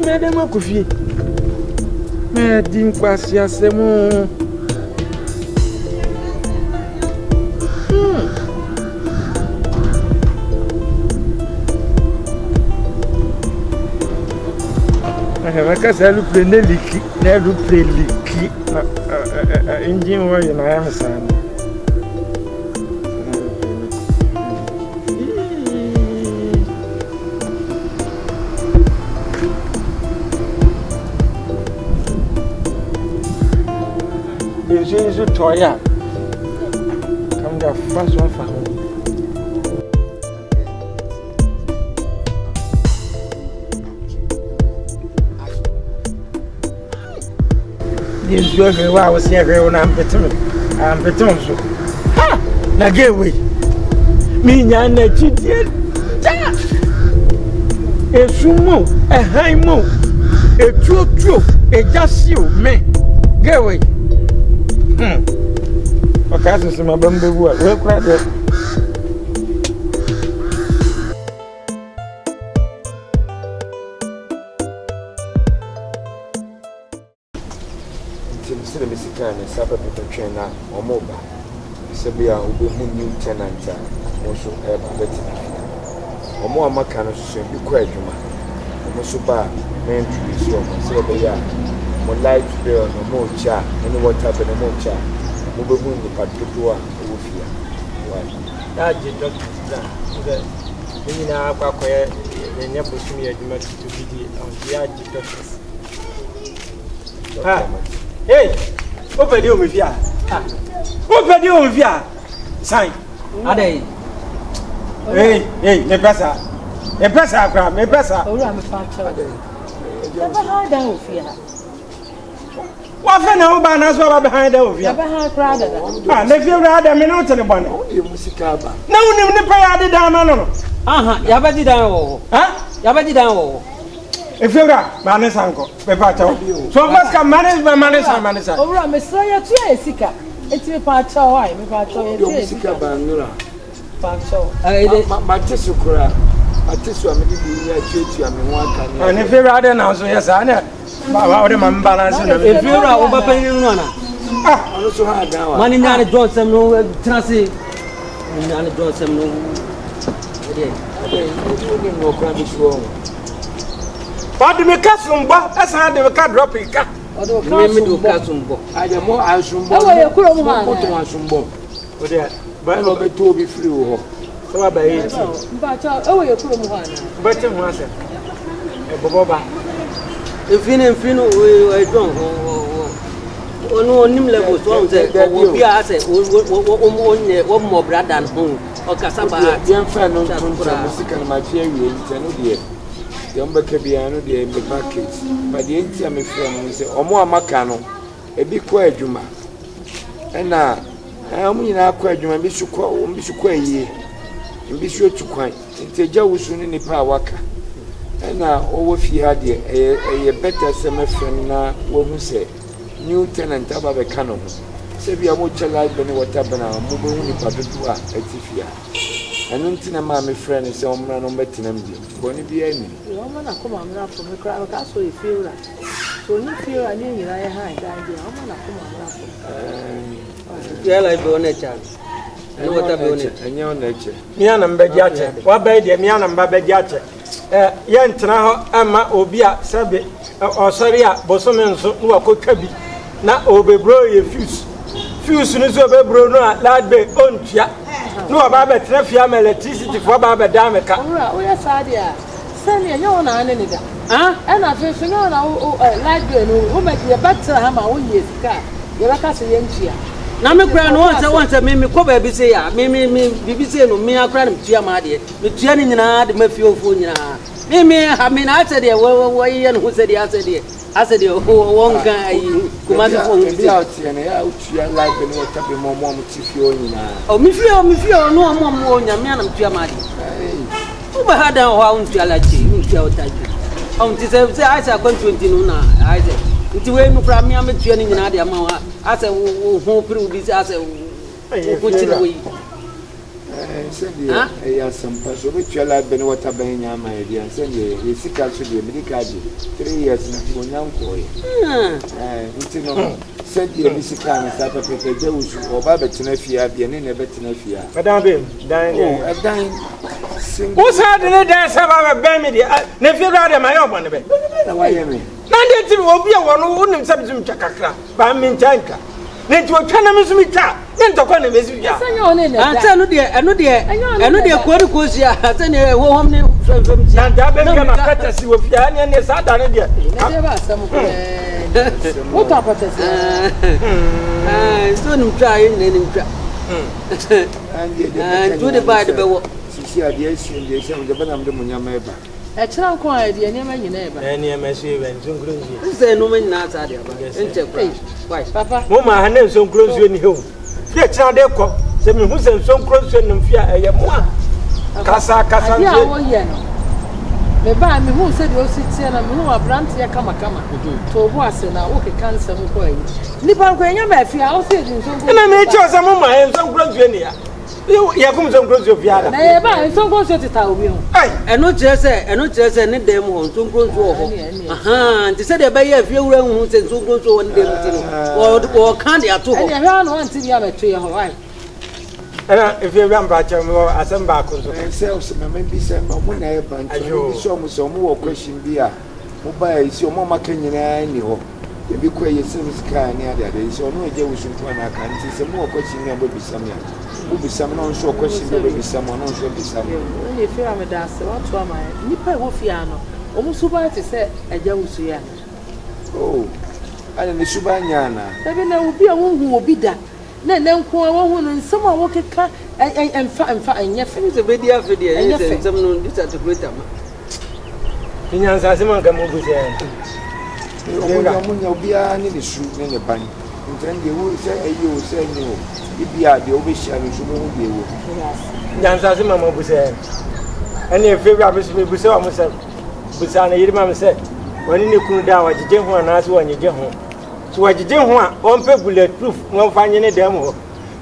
E: Madame Kofi. Me din kwasi asemu. Because I look pretty leaky, never play leaky. Engine where you am son. You see, you toy up. Come the first one for home. This was I was here when I'm better. I'm better. Ha! Now get away. Me, Yana, cheated. A sumo, a high mo, a true, a just you, me. Get away. Okay, this is my bumble work. Well, quite well. The Mexican and Sabbath trainer or mobile. Sabia will be new tenant, also a better. Or more Macano, be quite human. Almost bar, men to be so, Sabia, more light bill, no more cha, and what happened, no more cha. Mobile moon, the Patua, Ufia. Why? That's the doctor. You know, I never see me a to be on the doctors. Hey, open the room here. Open the room here. Sign.
A: Ade.
E: Hey, me pesa. Me pesa akra, me pesa.
D: Owura me fa cho. Never hide down here.
E: What for now ba na so ba behind there here?
D: Never hide crowd that.
E: Ah, na fi ra da me no tele bone.
C: You musical ba.
E: Na unim ni pa ya de da ma no.
A: Aha, ya ba di dan wo.
E: Ha?
A: Ya ba di dan wo.
E: Efura, mane sanko, be pa cho. So first can manage.
D: Owura me so ya tu ya sika. Eti me pa cho why? Me pa cho ya
C: You musical ba nura.
D: Pa cho.
C: Ma tesu kura. Ma tesu amedi bi ya chetu am ho aka ni.
E: Ani Efura de na so yes ana. Ba o de man balance na.
A: Efura o ba pen no na.
E: Ah,
C: Ono so ha dan wa.
A: Mani nyane Johnson no trance. Nyane Johnson no. Ede.
C: You no kura bi so.
E: But the Casumba, that's how they can drop it.
A: Me do Kasumbo.
C: I am more Asumbo.
D: Oh, you kuro mo
C: What to Asumbo?
E: Oh, there.
C: But no be to be free ho.
E: So about 80.
D: Mpa cho, oh you kuro mo ana.
E: But him was it. Boba.
A: Infino we don ono onim level so on say obi a say o mo brother no o kasaba
C: Yan fa no to music and my fear we no dey. Yamba kabiano dey me package. But the enti am frem say omo amaka no e bi ko adwuma. Na omo nyina ko adwuma bi su ko ayie. Mbi su otukwan. Enti gya wusu ni nipa waka. Na owo fi ha de e better sem frem na wo hu say new tenant aba be ka no ho. Se bia mo chala be ne water bana mo be hu nipa dodo a atifia. Anu ntina ma me friend say omra no betinam di. Boni bia ni.
D: Omo na ko mamra fo me kra ka so e feel so ni feel ani nyira ya ha dan dia omo na ko mamra fo.
A: ya la be on echa. Ani water be on echa.
C: Anya on echa.
E: Me ana mbedi ache. Wa ba de me ana mba bedi ache. Ye ntena ho ama obi a sebe osori a bosome nso no akotwa bi na obebro ye fuse no so obebro no a lad be ontua no ba be trafia ma electricity fo ba be da meka
D: Owura o ya sa dia send you on an enemy.
A: Ah,
D: And I feel so now, like you who make you better hammer 1 year's car. You're a castle young cheer.
A: na me kura no once me ko ba bi se ya me bibi se no me akura me tua ma de me tua ni nyina de mafiofo nyina me ha me na ase de wo ye no se de ase de won kan ayi kuma de fo
C: bi out here na ya utua life no wata be mo tifio nyina
A: o me fio no mo nya me na me tua ma de o ba ha dan ho a untua la chi untua o taji on ti se ase akon 20 no na ase nti we no kura me ametua ni nyina de ama wa ase ho pru bi ase ko ti no yi
C: sɛdeɛ ɛyɛ asɛmpa so wobɛtua life bɛ ne wata bɛn nya ama yɛdeɛ sɛdeɛ yɛsika so deɛ medika gye 3 years na ɔnya nkɔɔyɛ nti no sɛdeɛ ne sika no saa pɛpɛpɛ gya wo su ɔba bɛtena fie a deɛ ne na ɛbɛtena fie a
E: madam bem dan
C: ɛdan
E: wo saa de ne dan sɛ ba bɛn me deɛ na fie bra de ma yɛ ɔbɔ ne bɛ
C: na wayɛ me
E: na de ti obi a wɔ no wonim sɛ bitum twa kakra ba me ntanka ne ti otwa na me so mi twa ne ntɔkɔ na me si twa
A: anta no de ko si a ata ne wo hom ne fam
E: na da bɛ ga na kata si wo fia ne saa da ne deɛ
D: ne ba asɛm ko wo ta pata si
A: so nim twa yi ne nim twa to de ba de be wo
C: sisi adeɛ si deɛ sɛ mo de bana mo de mo nyama eba
D: ɛkyerɛ nko a deɛ nneɛma nyina ɛba
E: ne ma so event nkuro nsie
A: se no me nyina ata de aba ente kwa why
D: papa
E: mo ma ha ne nso nkuro nsie ni hew fie kyerɛ de kɔ sɛ me hu sɛ nso nkuro nsie nim fie ɛyɛ mo a kasa
D: nsie ya wo yɛ no me ba me hu sɛ de o si tie na me hu abrante ya kama to obo ase na wo keka nsɛm kɔ ayi nipa nko enya ma afia wo sɛ de nso nkuro
E: na me kyerɛ sɛ mo ma nso nkuro nsie ni ya ya kum nso nkuro nsie fie ada
D: na ye ba nso nkuro nsie teta obi ho
E: ai
A: eno kyerɛ sɛ ne dem ho nso nkuro nso ho aha nti sɛ de ba ye afie wura hu sɛ nso nkuro nso won dem ti no wo kan de ato ho
D: ɛne hwa no anti bia beto ye ho why
E: ɛna efie wura mba kyerɛ mo asɛm ba ko nso
C: sɛ mama bi sɛ mo na ɛba nti bi sɛ mo sɛ mo wɔ question bi a mo ba yi sɛ mo maka nyinaa ni hɔ ebi kɔ yɛ sɛ sika ne ade sɛ ɔno agya wo suntu ana aka nti sɛ mo wɔ question ni abo bisam ya wo bisam na nso wɔ question bi bisam ɔno nso bisam
D: ne fie am da se what to am nipa e wo fie ano omu suba te sɛ agya wo su ya
C: oh ana ne suba nya na
D: ebi na obi a wo hu obi da na nko a wo hu no nsɛm a wo keka emfa enye fe
A: se be dia fe dia ye se nsɛm no dis articulate ma
E: inyansa se man ka mo bu sɛ
C: ɔmo obi a ne su ne ne ban ntan de wo sɛ ayi o sɛ ne o ibi a de wo be hia no so mo hu de wo
E: inyansa se man mo bu sɛ ɛne efie wura be so me bu sɛ o mo sɛ bu sɛ na yiri ma me sɛ wani ne kunu da wagye ho na ase wanyege ho so wagye ho a on pe bulletproof won fa nye ne dem ho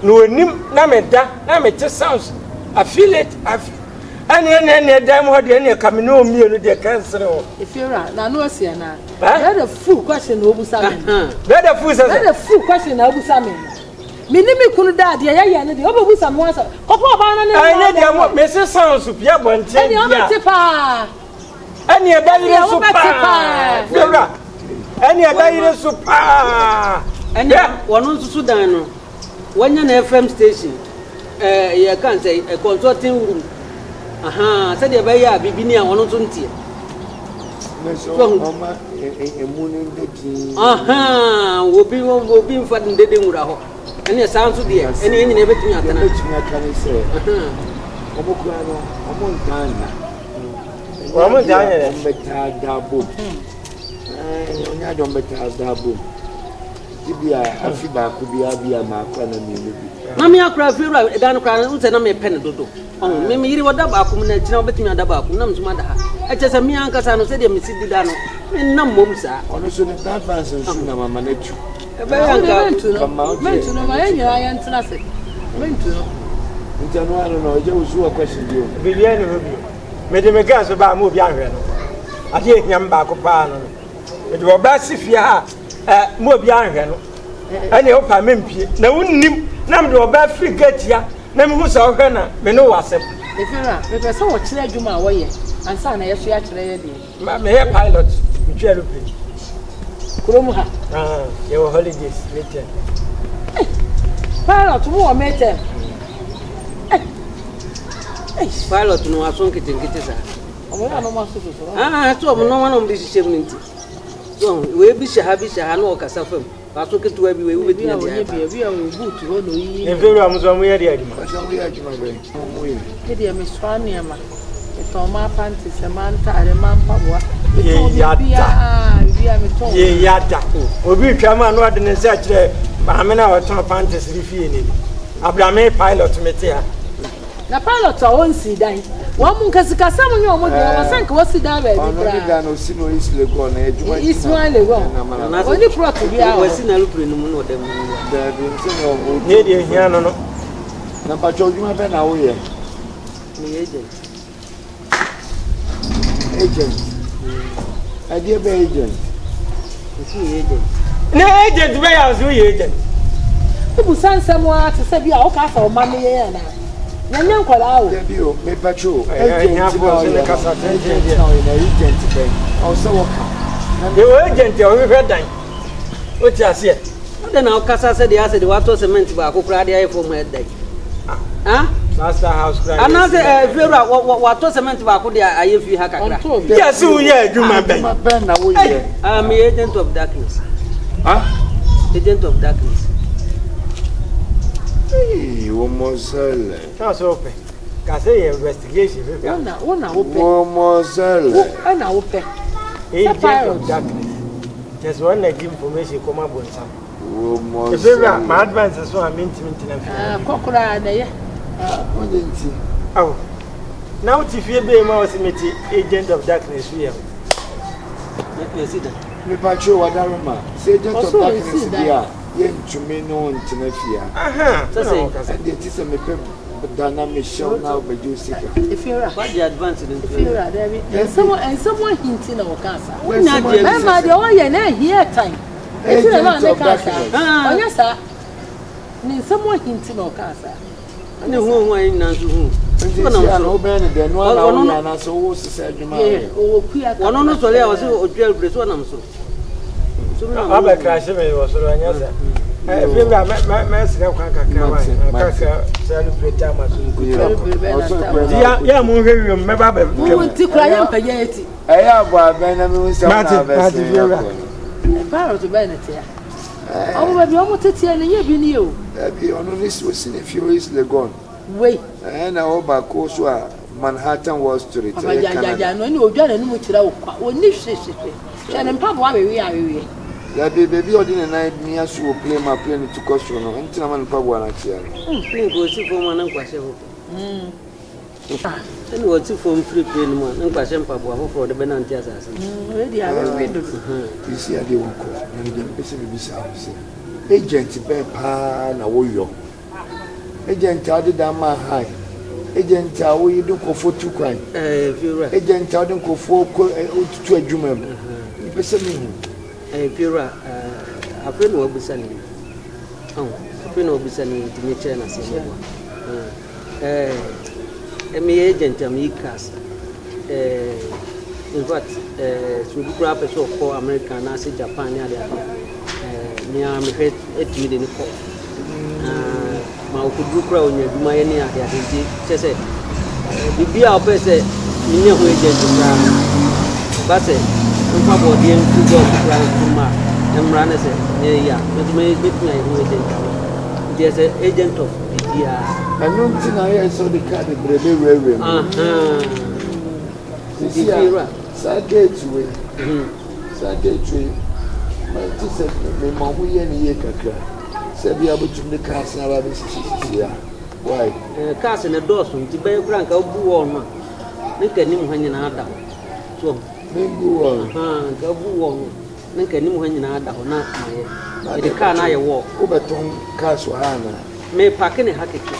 E: no onim na me da na me te sounds I feel it ne dem ho de ne kam no mienu de kansere ho
D: ifira na no asia na that the full question no obusa me
E: that the
D: full question na obusa me minimi kunu da de ya ne de obusa me wansa kopo ba na ne
E: ai ne de mo me se sounds pia bonte
D: ani o te pa
E: ani e ba yire so pa ifira ani e ba yire so pa
A: ani wono nsusu dan no wanya na FM station ye kan say a consulting room aha said e ba ya bibi ni a wono so ntie
C: so mama emu ne ndeti
A: aha obi mfa ndede nwura ho ene san so de ene enyi na betumi atana
C: betumi atana se omo kura no omo ntana
E: omo ntana
C: mbeta dabo onya do mbeta dabo Ibia afiba kubia bia makwa na mimi bi
A: na me akra fiura dan kra unse na me pen dodo me yiri wada ba akum na kina obetumi ada ba akum na msuma da ha eche se me ankasa no se de me sidi da no me nam mom sa
C: ono so ne ta fans so na mama na tu
A: e ba yanka
D: mentu no ma yenya ya ntena se mentu no
C: ntano ano no je usu question bi o
E: bibia ne ho bi me de me gas ba mo bi ahwe no ade ehiam ba ko pa no me de oba sifia ha mo bi ahwe no ane o pa mempie na wonnim na me de oba frigatia na me hu sa ohwe na me no wasem
D: efira me pese wo kire adwuma wo ye ansa na yeso ya kire ye de
E: ma me he pilot me twa lo pe
D: kuromu ha
E: ye wo holidays later
D: pilot mo wo mete
A: pilot no aso nkete sa So no one on this shaming. So we be shaha no kasafam. Paso ke to be we be na dia.
D: We are good to hold you.
E: E very am so we are there.
C: We are juma.
D: E dia me swane ma. E to ma panty semanta ale man paboa.
E: Ye yada.
D: Ye
E: yada. Obi twama no ade ne se akire ba me na o ton panties ri fie ni. Abrame pilot metia.
D: Na pilot a won si dan. Wa mun kasika sam nyo mo de wa sanka wasi da ba bi
C: bra. Ono ga no si no isle go na ejuma.
D: Isle go. Oni prot bi a
A: wasi na lupre no mu no dem.
C: Da bi nse no.
E: Ne de hia no no.
C: Na pa cho ejuma be na wo ye.
A: Me agent.
C: Idea be agent.
A: Isi agent.
E: Ne agent be ya so ye agent.
D: Ibu sansam wa te se bi a o ka fa o ma me ye na. Nyanya nkwala o.
C: Debi o me pacho
E: agent
C: na agent be. O so wo ka.
E: The agent o we dan. O ti ase.
A: O de na o kasa se de ase de wato cement ba akokura de ayi for mo edai. Ah?
E: Master house cry.
A: Ana se vera wato cement ba ko de ayi fi ha kakra.
E: Yes wo ye adwuma ben.
C: Ben na wo ye.
A: I'm agent of darkness. Agent of darkness.
C: Hey, Womozele.
E: That's open. Can say investigation.
D: Una open.
C: Womozele.
D: Una open.
E: Agent of darkness. Just one like information come up on some.
C: Womozele.
E: My advance is so I'm intimate.
D: Kokura na ye.
C: What didn't you?
E: Oh. Now if you be my agent of darkness here.
A: Let me see that.
C: Me pacho wadaruma. Say agent of darkness there. Yen to me no intinafia.
A: So say
C: and it is a me dana me show now be do seeker.
D: If you're
A: what the advance in
D: and someone hinting our cancer.
A: When not the
D: the one na here time. It's not the cancer. Oh yes sir. Need someone hinting our cancer.
A: And who in Nansu who?
C: No ben the no na so wo se adwuma.
D: Oh kuya.
A: One no so le was o dual place one am so.
E: I'm a crash me was so anyasa. If you my second kakra celebrate time as you. Yeah, mo hwe remember be.
D: Mo ti kra ya mpageti.
C: Abo ben na me won
D: Barrow to Bennett. Oh, baby, I'm tete and ye be new.
C: Be on this was in a few years ago.
D: Wait,
C: and I hope I course Manhattan Wall Street.
D: no, you don't know much about what niche. And Papa, we are.
C: That baby, or didn't I me as you play my plane to question until I'm Papa.
A: Play go see for one and question. And what's it from free plane one and question Papa for the Benantias.
C: You see, I didn't call and then basically agent be pa na woyo agent ade da ma high agent a wo yidu kofo tu kwan agent ade kofo ko otutu adwuma mu ni pese mi hu
A: pira afre no obisani afre no obisani tinye che na se me agent am ikas in fact so du kra person ko America na se Japan ya me am hit etimi de ko ma okudu kra onya duma ye ne ade ade chese bibia opese minye ho agent kra ba se nfa body en kugo kra kuma emra ne se ye ya me betuna ho agent there is an agent of media
C: and no tin I saw the card brebe wewe Saturday my sister me mahu ye ne ye kakra se bia botum ne cars na ba be sisi ya why
A: cars ne doors nti be kra nka bu wo no ne kanim ha nyina ada so
C: me bu wo
A: nka bu wo no ne kanim ha nyina ada ho na maye de car na ye wo
C: wo beton cars wa na
A: me park ne ha keke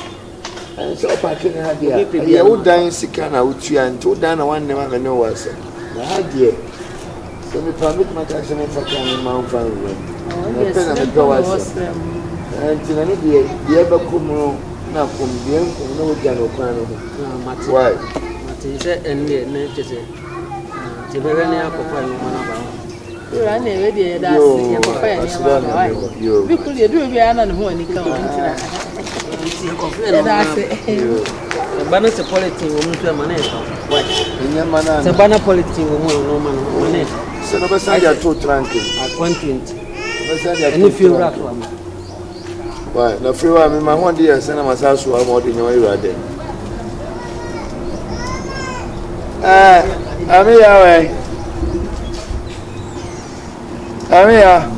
C: so park ne ha dia ye wo dan sika na wo tua nti wo dan na wan ne ma me no wa se na ha dia so me permit my tax and for can my fan room. Yes, and go was. And to any day, the ever come now from the end of no general plan. Why?
A: Martin said, and the nature said, to be any apple for one. You are ready, that's you. Because you do be an and when you come. Bana se politics wo mu so man e why
C: enya mana
A: se bana politics wo mu no man man e
C: se no be say ya to tranke
A: at 120
C: be say ya
A: any feel right
C: why na free wa me ma ho de se na masaso wa mo de nyo irade Amiya.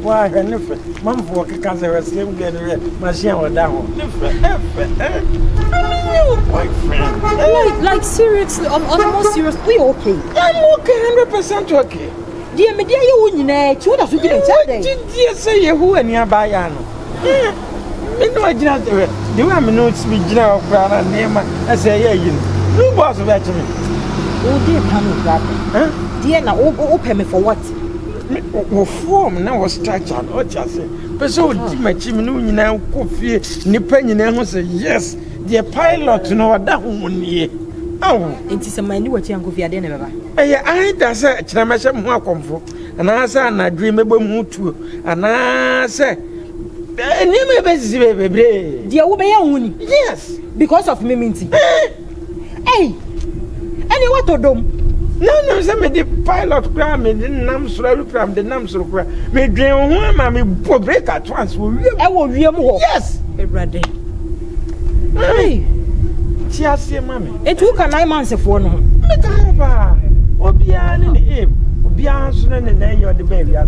E: Why, Mom, for because I was slim getting machine or down.
B: Like seriously, on the most serious, we okay.
E: I'm okay, 100% okay.
B: Dear me, dear, you wouldn't what have you been telling?
E: Did you say who and your Bayano? No, I did not do it. The woman knows me, General Crown and name. I say, yeah, you know, boss of that to me.
B: Oh, dear, come back. Dear, now open me for what?
E: Form now was structured, or just say, but so my chimney now coffee, Nippany now say, yes, the pilot, no, that woman ye. Oh, it is a man what young coffee at dinner. I does a Chamasha more comfort, and I say, and I dream about Mutu, and I say,
B: dear woman,
E: yes,
B: because of me minty. Hey, any what to do?
E: No, some of the pilot cram in the Nams from the Nams cram. Me dream one, mammy, break at once. I will be more. Yes,
B: brother. Hey,
E: cheers, mammy.
B: It took a 9 months of one.
E: Obian in the aim. Obian soon and then you're the baby. I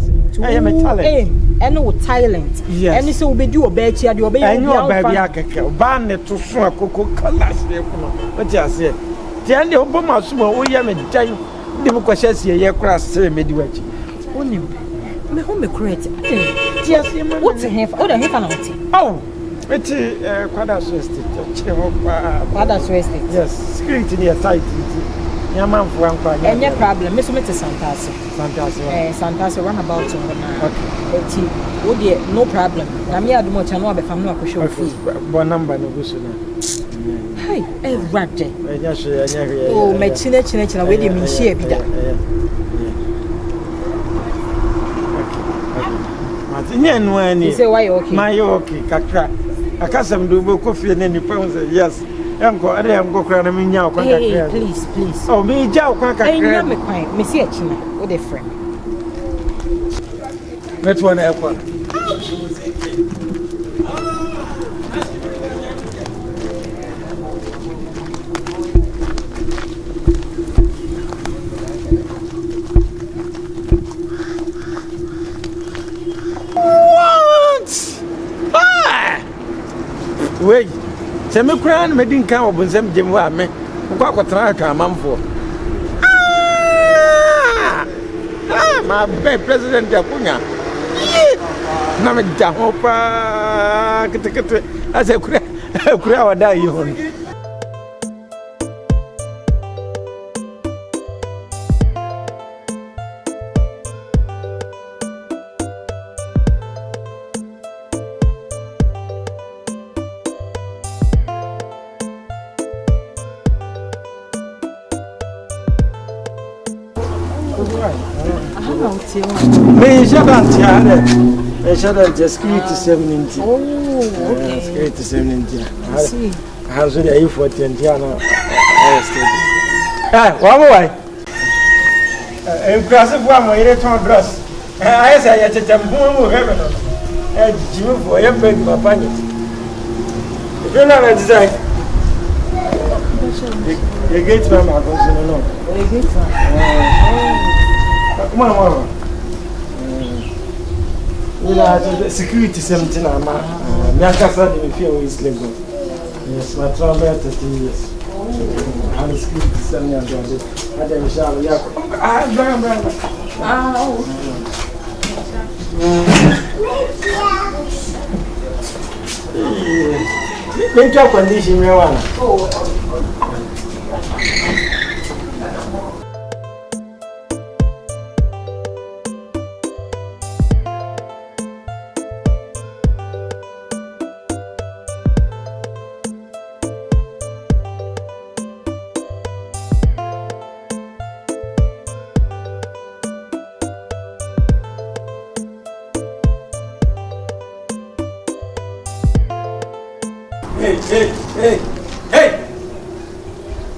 E: am a talent.
B: And no talent.
E: Yes.
B: And so be do a bed here, do a baby.
E: I know, baby, I can ban it to smoke cocoa colors. What you say? The only Obama small, we am a giant. The Mukashesi, a year cross, say, midway.
B: Only me home create.
E: Yes,
B: what's a half? Oh, the half an outing.
E: Oh, it's quite a swift.
B: Father Swift.
E: Yes, security near tight. Yaman for one part.
B: And your problem, Miss Santas. Santas run about on the okay. Oh, dear, no problem. I'm here to much and know if I'm not sure.
E: One number no good.
B: Hey, Roger. Oh, my chinna, wait a minute, she be that.
E: You
B: say, why okay?
E: My okay, Kakra. I can't some do coffee and any pounds. Yes, I'm go crying. I mean, now,
B: please.
E: Oh, me, Jow,
B: I know me quiet. Miss China, what a friend.
E: That's one airport. Wait, Semi Crown made in count with them Jim Wame, who got a track a month for. My bad President Japunya. Namid Jahopa, as a crowd die you. Me shouldn't just create 70.
B: Oh, okay.
E: Create 70.
B: I see.
E: How's it? Are you 40 and Tiana? One more. Impressive one, my return dress. I say, I tell them, who heaven. You for your big papa. If you're not a design, you get my mother. Come on. You know, the security 17. I'm a feel is legal. Yes, my travel 30 years. How the script is sending us on this. I think we shall be make your condition, me one.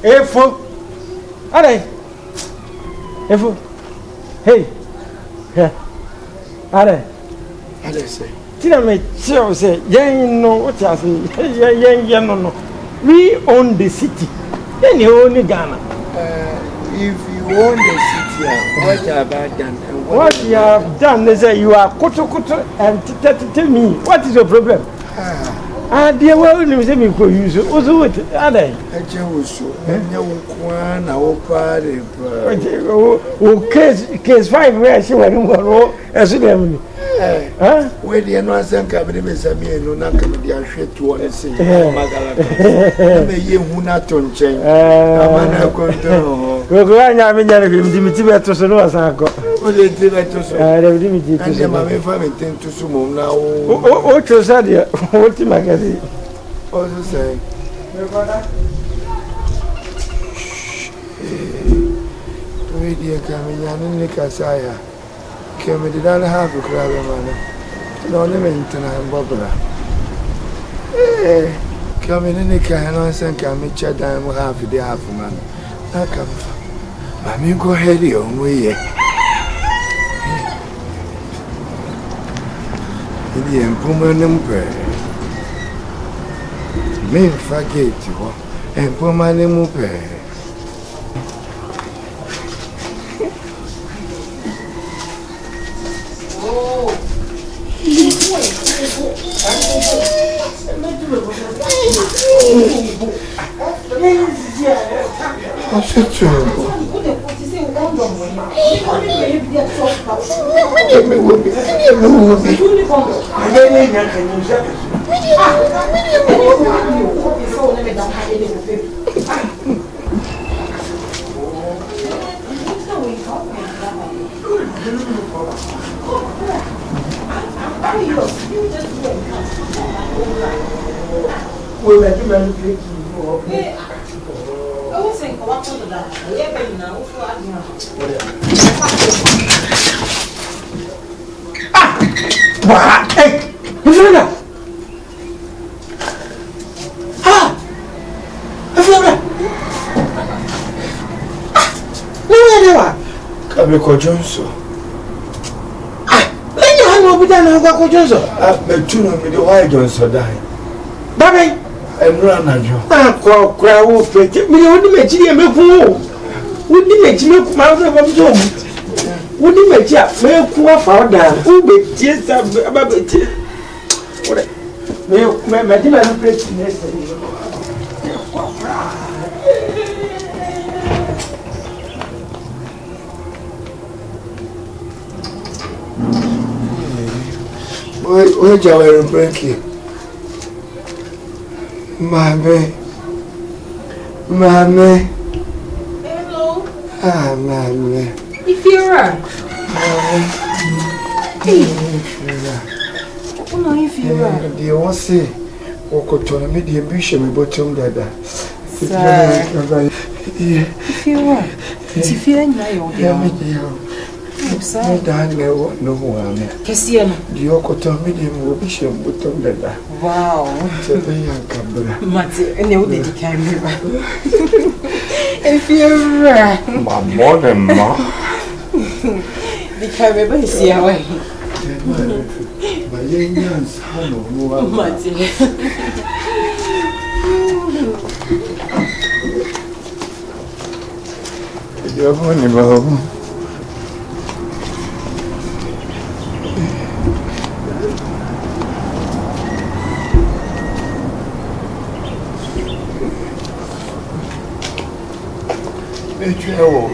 E: Hey, fool! Are hey, fool! Hey, yeah, are
C: say.
E: Tina me say, yeah, no, what I say, yeah, no. We own the city. Then you own Ghana.
C: If you own the city, what have I done?
E: What you have done, they say you are kutu and tell me, what is your problem? Dear, well, you say me go use it. Also, what are they?
C: I just and you want our party.
E: Case 5 where she went over as them.
C: Where the announcement cabinet is a mere no, not coming to shit to want to say, Magala. May you not on change. I'm not going to know.
E: We're going to have a Dimitri to Sanoa.
C: Well, it's to and then my family tend to sumo now.
E: What was that? What did magazine
C: also say? Radio coming in the Casaya. Came with the other half of crab man. No, the maintenance and bubble. Coming in the canons and come each other and half the half man. That comes. I mean, go ahead, you way. The Empumanum prayer. Men forget you, and Pumanum prayer. What's it true?
E: Hey, you that?
C: Kabeko Johnson.
E: Let you hang up with an Uncle Johnson.
C: But two of the white Johnson died.
E: Baby,
C: and run a job.
E: Cry wolf, me only make you make who would you make you make my home? Would you make you make poor father who be tears about it? My demand breaks yesterday.
C: Where you are breaking? Mommy. Hello. Mommy.
B: If you're right. If you're right.
C: Do you want to say, what could me the ambition bottom dada?
B: If you're right. If you're right.
C: I don't know no one.
B: Kesiano.
C: You could tell me the ambition bottom dada.
B: Wow. Mate, and they would dedicate me. If you're right.
C: My mother, ma.
B: The camera is here.
C: My young son of
B: Mate.
C: You're funny, Bob. Etwa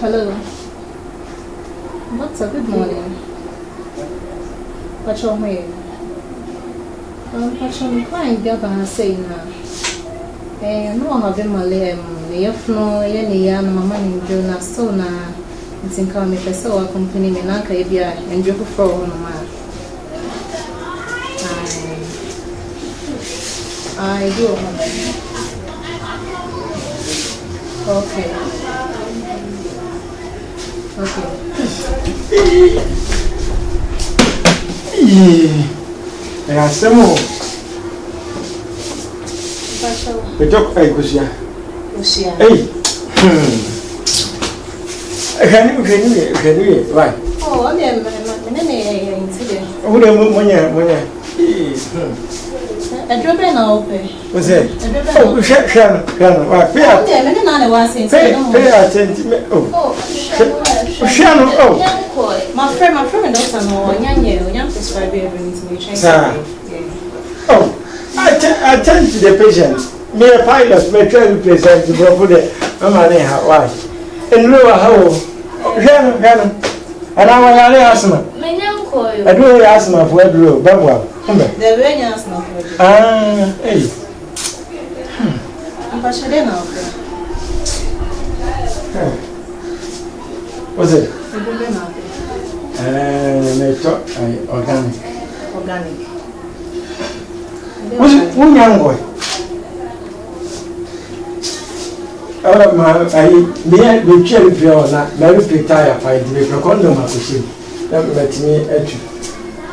G: Hello. What's up? Good morning. What's your way? What's your client? You're saying no one of them are the floor, any young mamma in Jonah, so now it's in coming for so a company in Ankabia and Joku for one. I do. Okay.
E: Yeah, some more. We talk like Lucia. Hey, can you, right?
G: Oh, I'm incident.
E: Who the
G: I drop in now.
E: Was it? Oh, Shannon. Pay attention. Oh, Shannon. Oh,
G: my friend doesn't know. Young prescribe everything to me.
E: Oh, I attend to the patient. Me a pilot may try to present the property. Why? And lower how? Shannon. And I want to ask him. I do ask him for a drill, but well.
G: The very nice now.
E: Hey.
G: I'm passionate now.
E: What's it? Organic. What's it? One young boy. The cherry pill, very retire by the condom of the ship. That let me at you.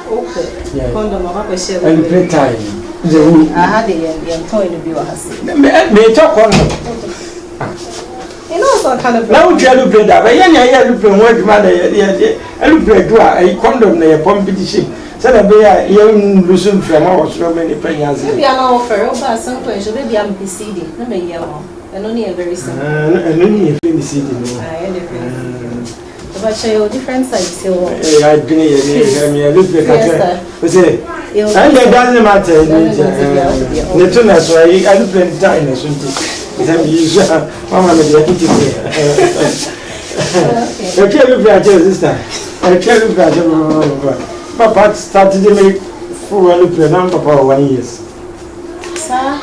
E: Okay. Condom of a ship and play time. I had a toy to be a may talk on. You know, so kind of now tell you that I am looking what mother, I look a condom near competition. Said a bear, young Lucian from our so many pennies. Maybe I'm offer, but some question, maybe I'm preceding. Let me yell. And only a very simple. And only a famous city. But show different sides. I've been here, I look at it. And it doesn't matter. The tuna, so I look at time. Mamma, I tell you, sister. I tell you, Papa started to make for a little number for 1 year. Sir?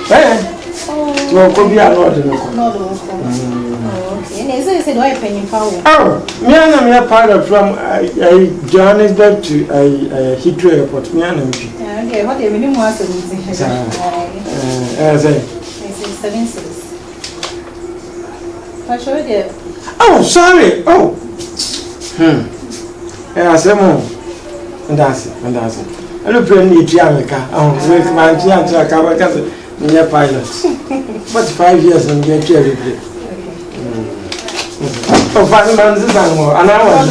E: To could be a lot oh, me and a pilot from Johannesburg to Heathrow Airport. Me and okay, what do you mean? Was oh, sorry. Oh, and that's it. I look for any Jamaica. Oh, with my Jamaica. Me a pilot. But 5 years and get cherry play. Oh, 5 months is more. An hour.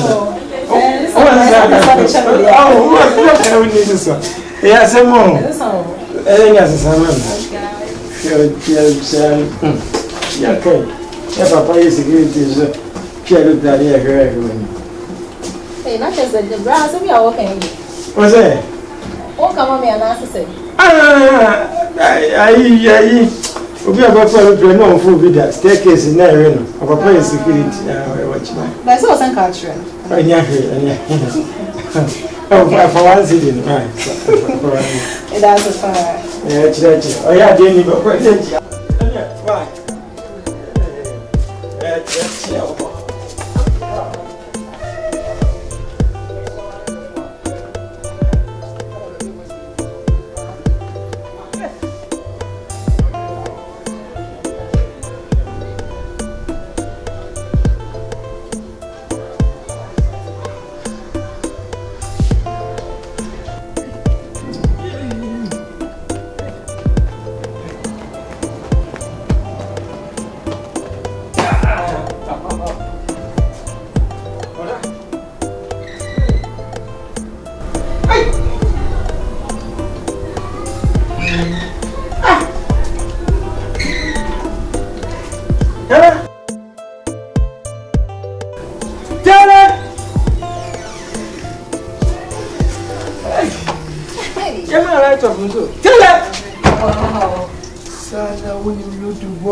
E: Oh, what can we need this one? Yes, a more. Yes, yeah, okay. Yeah, Papa is security. Cherry play everywhere. Hey, not just the brass, we are okay. What's it? Oh, come on, me and I say. Obi abafo no no full video staircase na ere no. Papa is security watch my.
B: But so san ka tire.
E: Anya. Oh, for one city right.
B: It does far.
E: Yeah, church. Oh yeah, dey ni go kwa dey. Why?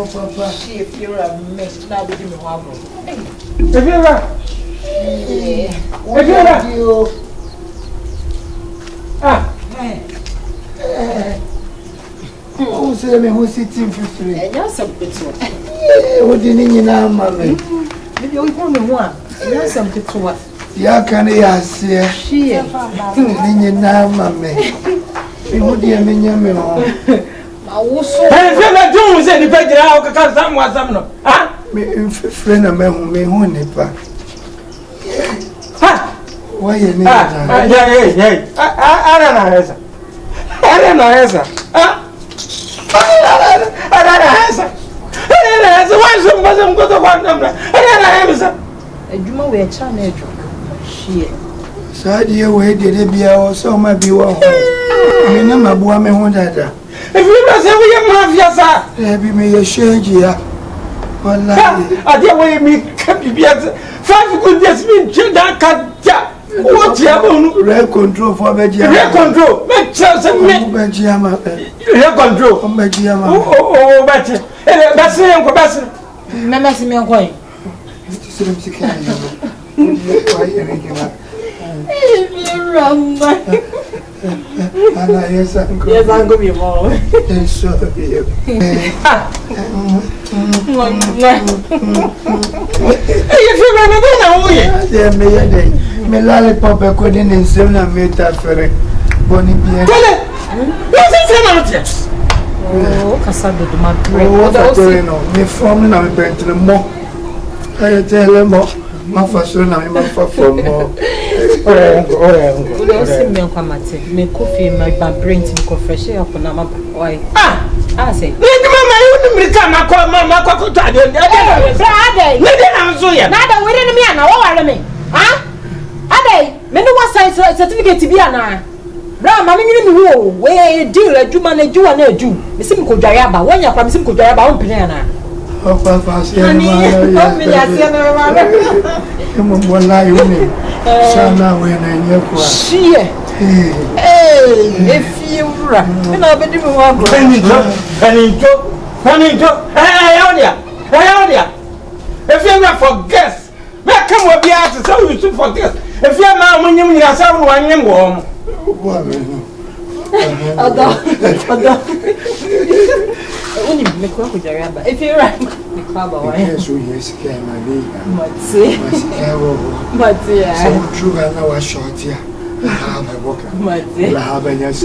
B: Papa, if you're a mess, now we do me one.
E: If you're
C: who say me who sitting for free?
B: And you're some good one.
C: What didn't you know, mammy?
B: Maybe you want me one. You're some good one.
C: Ya can you see? She is now, mammy. Who dear me?
E: I feel Jones and the page out because someone some ah
C: me friend of me who nipa. Why you need
E: hey I don't know answer. I don't know answer. I don't know answer. Why some go to one number? I don't know answer.
B: A juma we a channel. She
C: Sadia way did it be also my be one. I know my boy me who that.
E: If you must say we are mafia, sir,
C: there be me a change here.
E: I dare way me can be 5 good days mean that cat. What you have
C: red control for Begia?
E: Red control, make chance and make
C: Begiama.
E: Red control,
C: Begiama.
E: Oh, better. That's it, Uncle Bassett.
B: Mamma, see me on coin.
C: Yes, I'm
B: going to be more.
C: Me lollipop I couldn't in 7 meters for it. Bonnie Pierre.
B: Oh, Cassandra, my brain.
C: Me from now, me bent to the more. I tell them more. My first son, I'm from more.
B: Me coffee, my brain to fresh up on my boy. I say,
E: Mamma, certificate to be an Ram, I mean, where deal a Juma and Jew and a Jew. Miss Simco Jayaba, when you're from Simco Jayaba on Pinana.
C: Oh, Papa, one lie, Sana, when I
B: she, if you run, I'll be doing one penny joke. Hey, if you're not for guests, that come will be asked to tell you to forget. If you're now when you are 7 1 year warm. If you're right,
C: so true, I know a short here. I have a walker. I have a yes.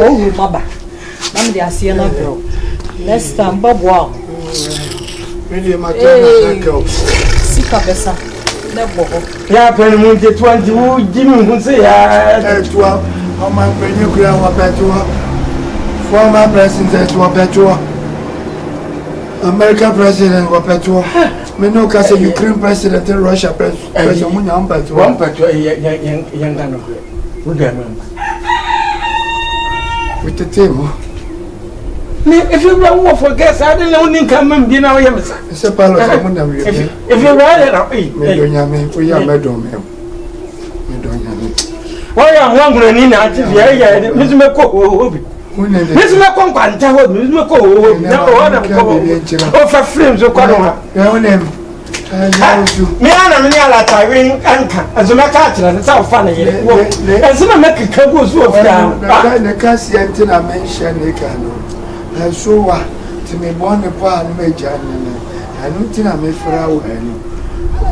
B: Oh, Maba. I'm the Asiana girl. Next time, Bob Wow.
C: Really, my girl.
B: Sika Bessa.
E: Yeah, Penny 20 who Jimmy would say,
C: how my new grandma Petua, former president Wapetua, American president Wapetua, Menoka say Ukraine president in Russia president one Petua, young gun of with the table. If you don't for guests, I don't know any come and dinner. It's a palace. If you ride it, we are madam.
E: Why am one granny not if you Miss McCoy? Miss McCoy, Miss McCoy, never for frames of Corona.
C: Your name.
E: Me and Alatiawe as a macaron, and so funny. As a make a couple down.
C: The Cassian I mentioned the canoe. I saw to me one upon major. I don't think I made for our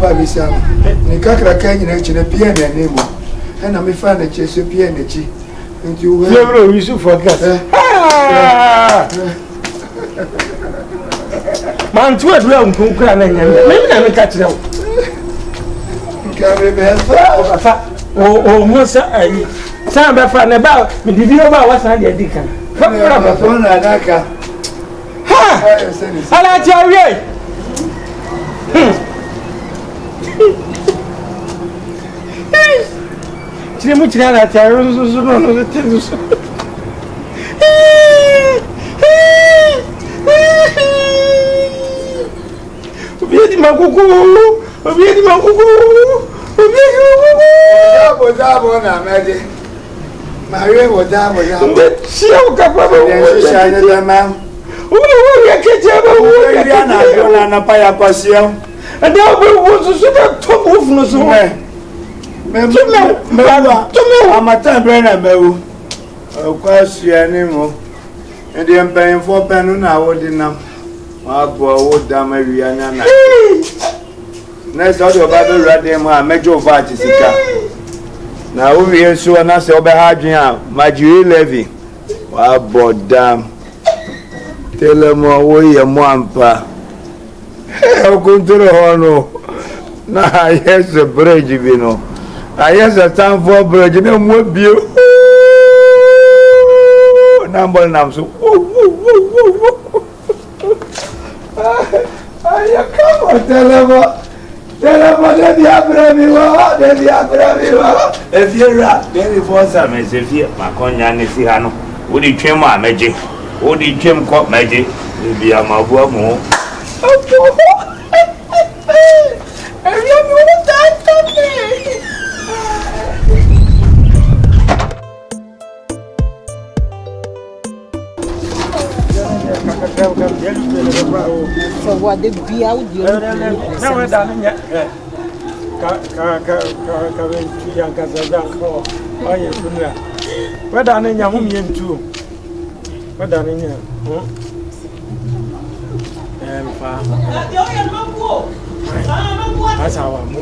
C: Baby Sam. The Kakra canyon a piano anymore. And I may find a chase of piano. And you will use forget.
E: Man, 12 round, maybe I may catch them. Oh, Musa, some of fun about me. Did you know what's on the deacon? Alatiawe. Telemo tirada até não temos. O dia de macucu, o dia de macucu, o dia de macucu.
C: Vou na média. Maria, vou dar.
E: Se eu capaz de
C: sair da mão.
E: O que
C: é na paia passeão.
E: Então eu vou super tomar no som.
C: Amata brana mewu. Kwasi animo. Ende empen fo penu na wodinam. Abo woda ma wiana na. Na so do ba be rade mu a mejo vat sika. Na wo wie so na se obe ha dwen a majiri levy. Wa bodam. Telemo wo ye mo ampa. O kontro hono. Na yes bridge bi no. I yes a time for bridge no mo bio. Number nam so. Ay come on Telemo de diabramiwa, de diabramiwa.
H: If you rap, very force am as if you makonya ne fi ha no. Wo di twem a meje. Wo di twem ko meje. Bi amabu amu.
D: So what they be out you
E: now we're done yet. Young Casadan. Oh, yes, we're done in your home too. We're done in here. That's how I'm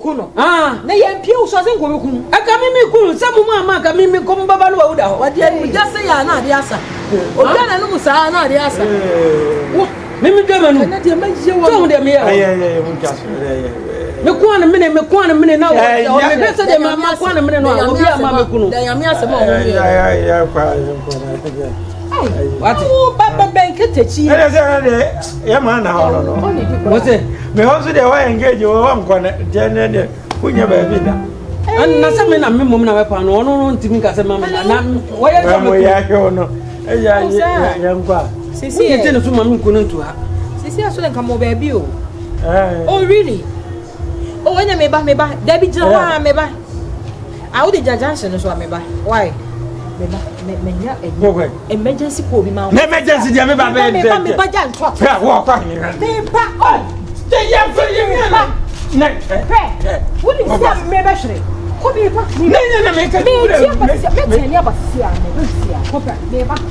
D: kuno na yempie usoze nkobekunu aka mimi kunu samu mama aka mimi ko mbaba no wawuda ho wade mujase ya na ade asa ogana no musa na ade asa mimi dema no na de magie wo so de me ya
E: mujase
D: me kuana mene na o me pesa de mama kuana mene no obi ama me kunu da yame asema o
E: ya kwa
D: what baba benketechi
E: ya mana ho no
D: what
E: me also dey wa engage wo wa nkwana jene kunya ba bi da
A: And nothing in a minimum of a pan or no to me as a mamma. Why are you no? Young bar. See, I didn't assume I'm going to her.
I: See, I shouldn't come over baby. Oh, really? Oh, when I may buy, Debbie Joa may buy. I would judge Johnson as well, may buy. Why? Emergency call me, ma'am.
E: Emergency, Jammy, walk on here. Stay up for you.
I: What is that? Maybe could be back.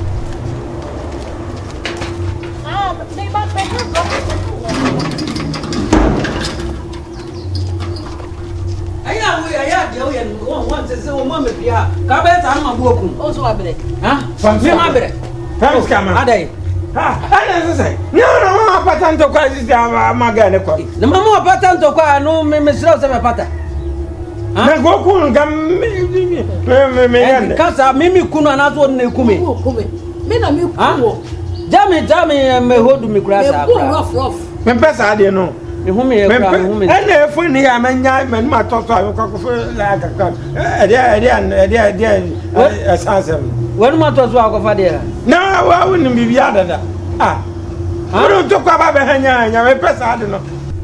A: Once is a woman, Cabet, I'm a broken. Also, I bet. From my bread.
E: Thanks, come on. I say, no, Patanto crisis, Magana. The Mamma Patanto, no, Miss Rosa Pata. I go cool, come, because Mimi Kuna not one Nekumi. Men, Jammy, and me hold me crash. Rough. Members, I didn't know. The woman, and if we near a man, my talk like a gun. When my thoughts walk of idea. No, I wouldn't be the other. I don't talk about behind your press. I don't know.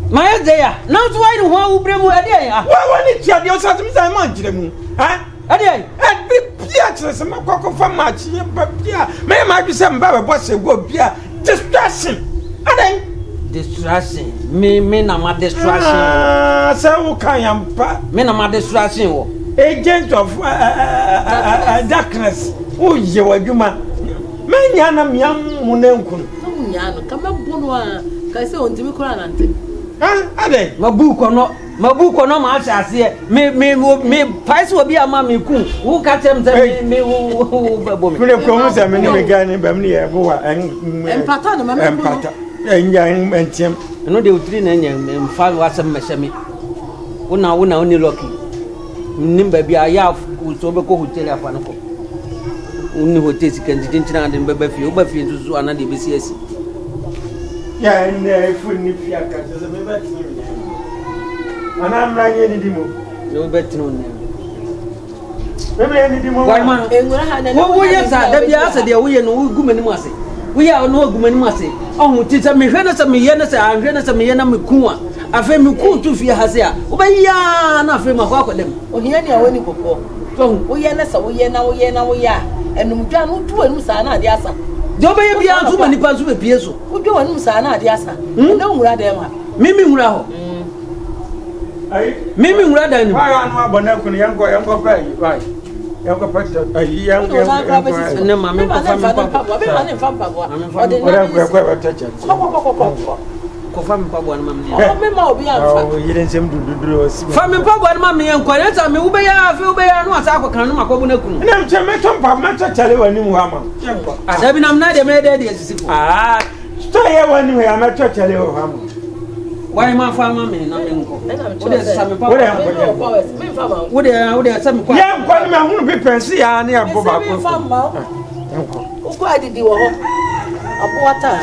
E: My idea, not why the one who bring me idea. Why when it's your something I want them? Idea, and be theatres and my cock of a match. May might be some Baba Boss a good beer. Distraction. I think. Distraction. Me, I'm a distraction. So can I am a distraction. Agent of darkness. Oh, you are human. Many young Munenkun. Come up, Bunwa. Casso on Timmy Coranante. Ah, they? My book or not much as here. Me, Pies will be a mammy coon. Who catch them? Me, who promise a many again in Bamnia, and Patana, and Pata, and young and Tim. I know they would train and follow us some machine. Una only lucky. Nimba be a yaw who's over who tell a fanako. Only who takes contingency and baby to another BCS. Yeah, and if we need Fiaca, there's a baby. And I'm like any demo. No better known. Maybe any demo. Why, man? What we are that the answer there we are no good mercy. We are no good mercy. Oh, teacher me, Venus and me, Yenas and Venus and me, Yanamukua. I feel me cool to fear has here. Obey ya, not feel my walk with them. Oh, here they are winning before. So, we are now, and Mujan who do and Musana, the answer. Don't be a too many parts with Pieso. Who do and Musana, the answer. No, rather, Mimi Rao. Mimi rather than why I'm not Bonacon, young boy, right? Young person, a young Family Papa, you didn't seem to do. Family Papa, Mammy, and Qualeta, me, Ubay, and what's our Canuma Cobunacum. And I'm Chameton Papa, tell you when you are. I'm not a made idea. Ah, stay here when you are not tell you. Why my family? What is some power? Would there some young woman who be pensy near Boba? Why did you a water?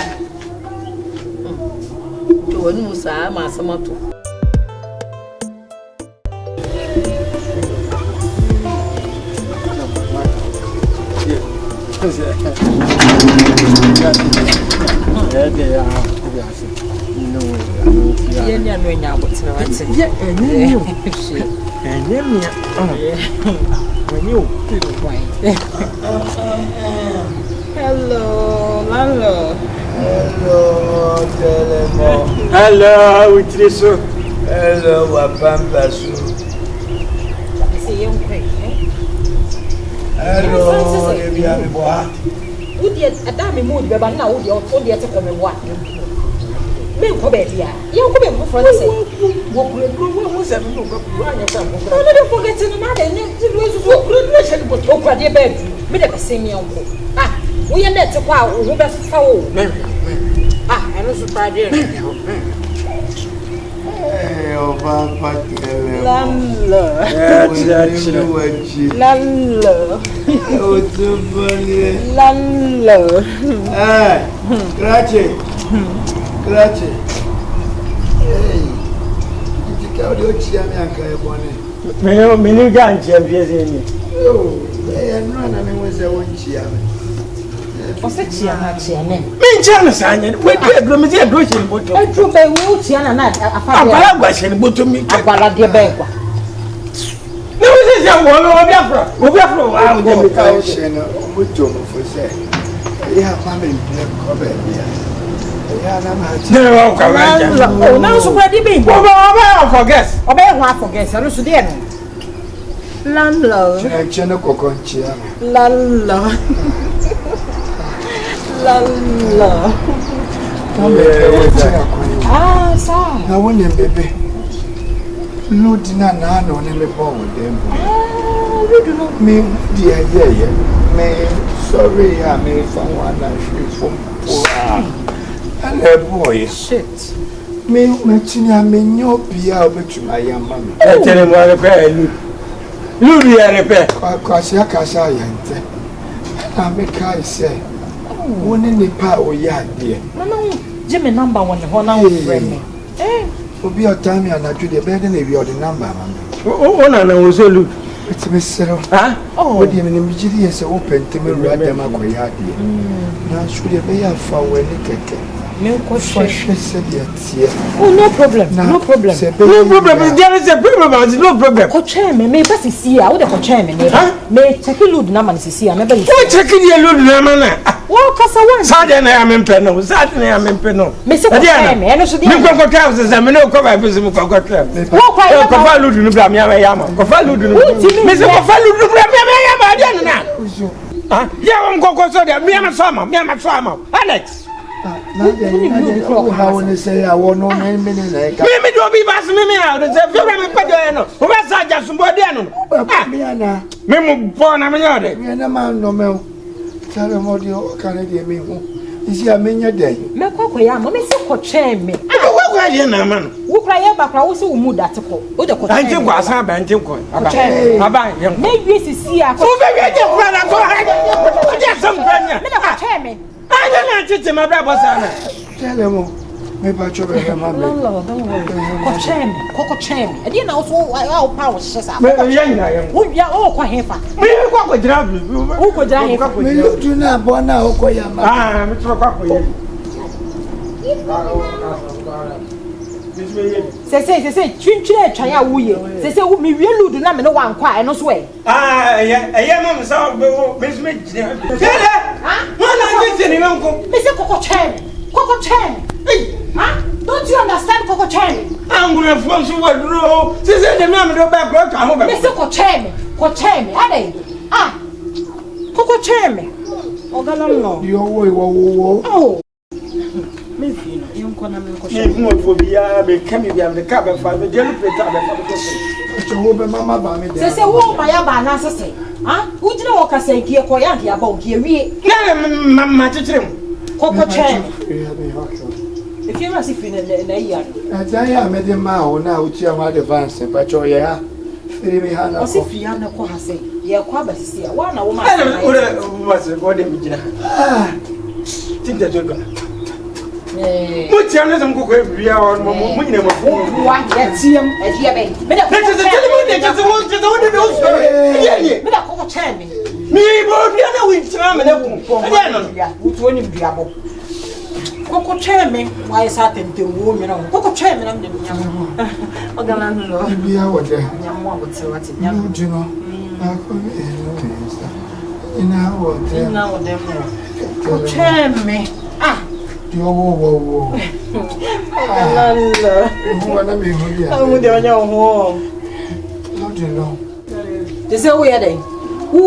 E: To Musa, Masamato. Hello, Lalo. Hello, Telemo. Hello, Utriso. Hello, Wapampasu. Hello, Ebiaboa. Would you at that mood, but now you're told you to come and what? Men for baby, you come in for the same. What was a little don't forget to another graduation, but over the bed. Made a same uncle. Ah, we are net to power who best foul. Ah, I was surprised. Hey, oh, Papa, Lala. Lala. Oh, too funny. Lala. Ah, grazie. Grazie. Hey, you think I'll do it? I'm going to Me can't champion.
C: Oh, and run and was a one cheer.
I: What's it, Chiana?
E: Me, China's onion. Wait, wait, I
I: drew by Chiana,
E: I was in but to me.
I: I bought the bank.
E: No, this is a woman of Biafra. I will go
C: with Tom for say. Yeah, mammy, cover here.
I: Oh, now so where did you be?
E: Oh, forget.
I: Obey what forgets. I don't see them. Landlord.
C: Conchia.
I: Landlord. Landlord. Ah, son.
C: Now, when you baby. No dinner, no, never born with them. Me, dear, yeah. Me, sorry, I made from one and she from poor. And her boy,
I: shit.
C: Me, Martina, me, no Pia, but you, my young mammy.
E: I tell him what a pair. Luby, I repair.
C: Quasia Casa, I make I say, one in the power, yeah, dear.
I: No, Jimmy number one, one hour frame. Eh?
C: Will be a time and I do the bed and if you're the number, mammy.
E: Oh, no, was so look.
C: It's Miss Sarah.
E: Oh,
C: what do you mean? Immediately as open to me, rather, my boy, now should you be a far when you can.
I: Oh, no problem. No problem.
E: No problem. There is a problem. No problem.
I: Coach me, maybe see. I would have coach me. May check a load number. See, I never
E: check your load number.
I: Well, Casa,
E: Saturday, I am in Penno. Saturday, I am in Penno.
I: Mr. Diana, and also the
E: Cocotas, and no cover business. Cofalu to Bramia Yama. Cofalu to Mr. Cofalu to Bramia Yama. Yeah, I'm going to say, Miama Sama, Alex.
C: How when they say I want no man minute.
E: Maybe don't be passing me out. It's a very good. Where's I just somebody? Memo born a million.
C: We are no man, no mail. Tell them what you can me. Is he a mania day?
I: Macoya, Mamma, coach me.
E: What are you, man?
I: Who cry about also mood that to call.
E: I think was a band.
I: Maybe it's see. I
E: don't know, my brother.
C: Telemo, maybe I should have my
I: Coco Cham. I didn't know our powers.
E: We are all quite here. We walk with Drabu. Who could I
C: do not born now? Ah,
I: say, Chinchilla, China, we say, we really do not know one quiet, no sway.
E: Ah, yeah, Mamma saw Miss Mitch.
I: Mr. Coco Chan. Don't you understand Coco Chan?
E: I'm going to force you what row. She said the man go back.
I: Mr. Coco Chan, ah, Coco Chan. Oh, Galano.
C: Your way, oh,
I: maybe you can come
E: for the coming down the cabin for the jelly plate. Mamma,
I: say, oh, my abba, say, ah, who did not say, here, quiet, about here,
E: Mamma,
I: Coco Chan. If you must have been in a year,
C: I made a mile now, which I'm advanced, but your yeah, Philly Hannah,
I: as if you have no say, you're quite a see one woman.
E: Was a body. Think that you're going to. What journalism could be our minimum?
I: What, let's see him at here, baby.
E: That is the telephone, that's the one Coco Chan. Me, both the other week, which one in Diabo. Coco Chairman, why is that in the woman? Coco Chairman, I'm the young.
C: Be out there.
I: Young one would say what's in
C: young, you know. In our
I: Coco Chairman. Ah,
C: whoa. Not you know.
I: They say we are there. Who?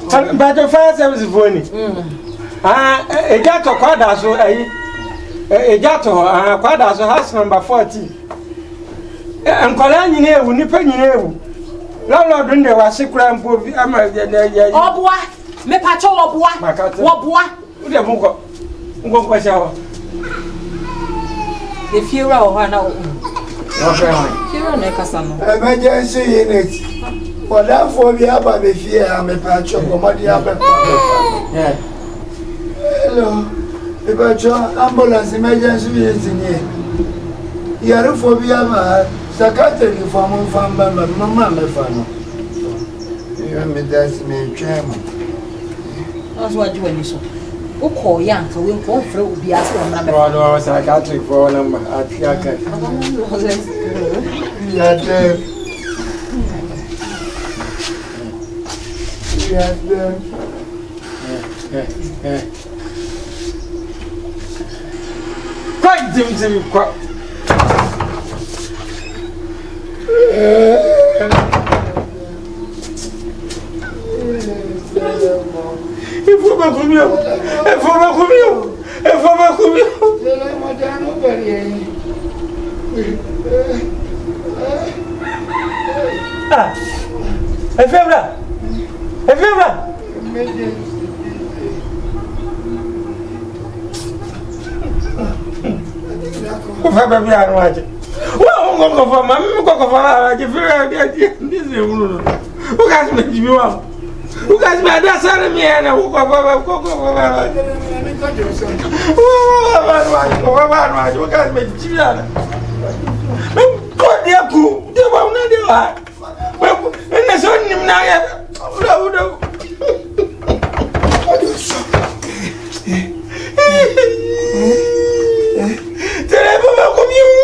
E: But the fire service is funny. A jato quadra so a jato quadra so house number 14. And Colani near Nippon near. Lord, when they were sick, I'm going
I: oh, boy, me patrol of what boy?
E: Go shower.
I: The fear of one out. Fear of Necasano.
C: Emergency in it. For that for me, I may fear I'm a patch of money. Hello, the ambulance emergency is in here. You are for me, Sakate from Mamma Mefano. You me that's me chairman.
I: That's what you want to show. Who call young so we'll come through be asked for number.
E: No, I was psychiatric for number at Yaka. Quite dim quite. Il faut pas combien. Il faut pas combien. Il faut pas combien. Ah. Elle fait là. Elle fait là. Ko fa ba bi anu aje. Wa ko fa ma mi ko fa aje fi this is no. O ga se ji bi wa. O ga se ma da sare mi na ko fa ba ko fa. O ga se ji bi na. Ko dia ku, dia ba una dia wa. Ina so ni na ya. Uda. Telemo comigo.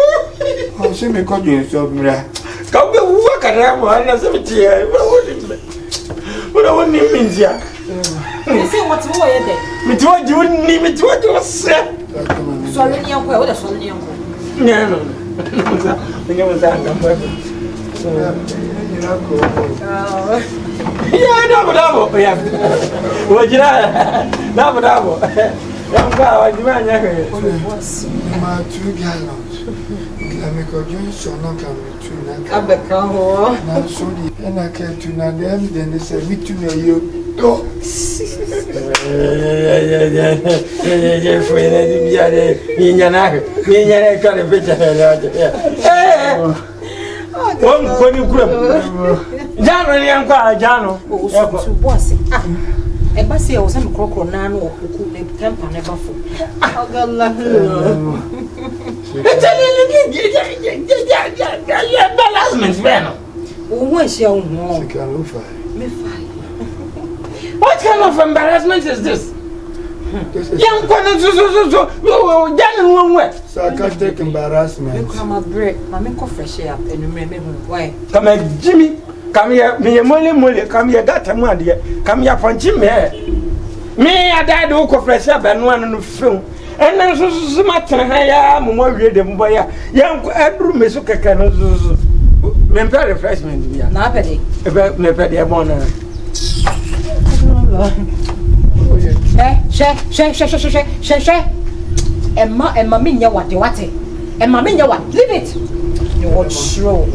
C: Você me conhece sobre a.
E: Calma, eu vou caramba, não sei se é. Não nem minha.
I: Você é muito boa ideia.
E: Me tua de nem me tua de você.
I: Só nem eu quero, olha só nem eu.
E: Não. Ninguém vai dar nada. Dabo. Ya. Wajira. Dabo. I'm going to
C: my 2 gallons. I'm going to
I: I become
C: now so and I can't to them, then they say, me to know you.
I: Eba se o se me krokro na no okuku me temper never for. Agala.
E: What kind of embarrassment is this? Young
C: sarcastic embarrassment.
I: Come a break, Mamma fresh up and remember why.
E: Come here, Jimmy. Come here, me mole. Come here, got a man here. Come here, for Jimmy. Me, I died to fresh up and one in the film. And then so much higher, more read them by young Edru Mesuka cannot member refreshment.
I: Napedy.
E: About Nepedy Mona. She.
I: And Mamma, what you want it. And Mamma, what? Leave it. You want slow.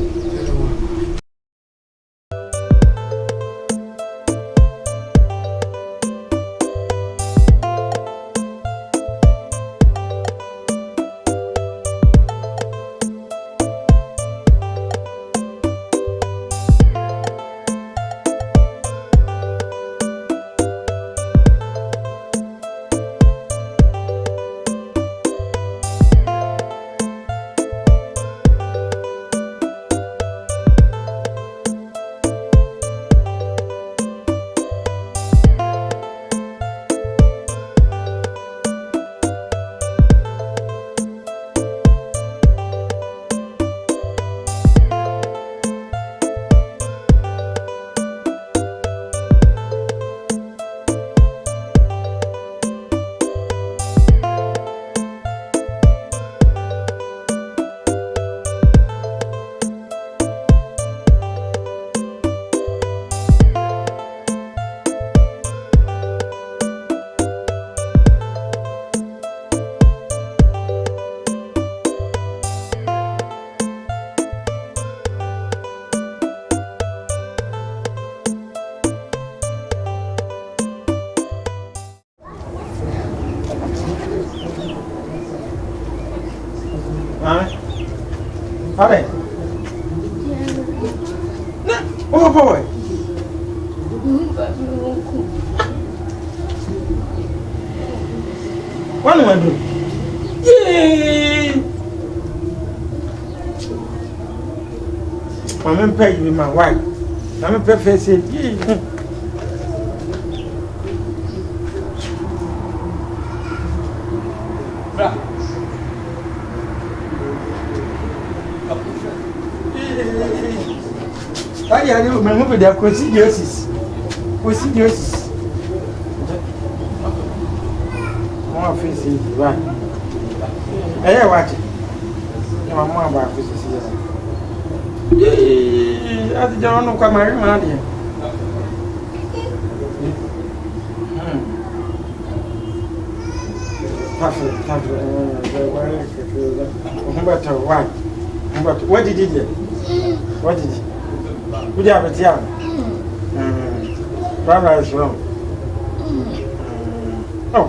E: Alright. Oh boy. What do I do? Yay! Mamma pay you my wife. I'm perfect. I remember their procedures. More faces, right? I watch it. No, I'm more about faces. I don't know what my man here. What did you do? What did you? Would you have a tea? Barbara is wrong. Oh,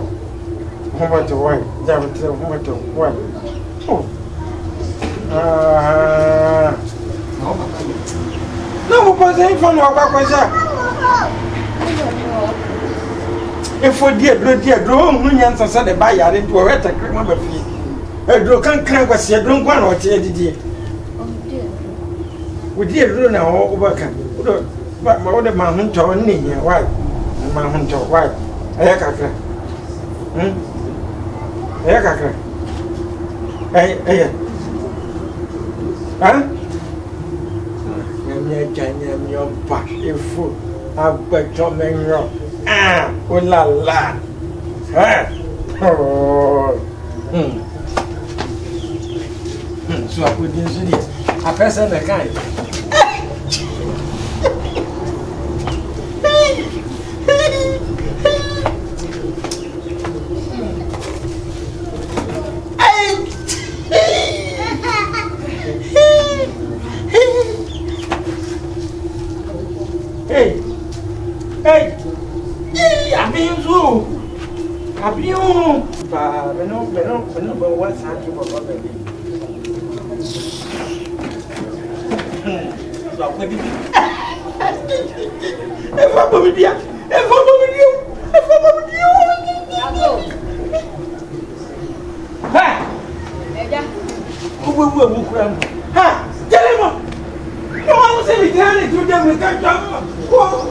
E: what to why? What to why? Oh, no, because I ain't from if for dear, drone, millions of Sunday by yard into a red cream of a fee. A drone can't crank was here, drunk one or two. We dear do now overcome. But my other man to me, why? My hunter, why? Ayaka. Ayaka. Huh? I'm your back, if food. I've got to make your oh la la. Oh. So I put this in a person that kind. Hey, I've been so. I've been but what's happening for God? Telemo! No one say we can't do them with that job.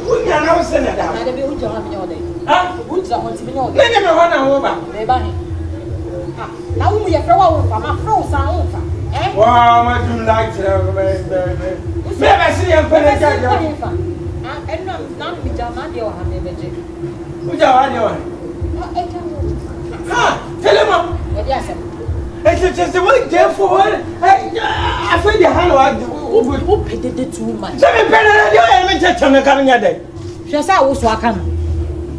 E: We can now send it down. I be who job me all day. Who's on to me all day? Let me run over. Now we are from my frozen. Wow, I do like to never see a penny. And not be Jamadi or Hamid. Who's your Telemo? Yes, it's just the way therefore I feel the hand who paid it too much. 7 pennies on the coming day. Just I was welcome.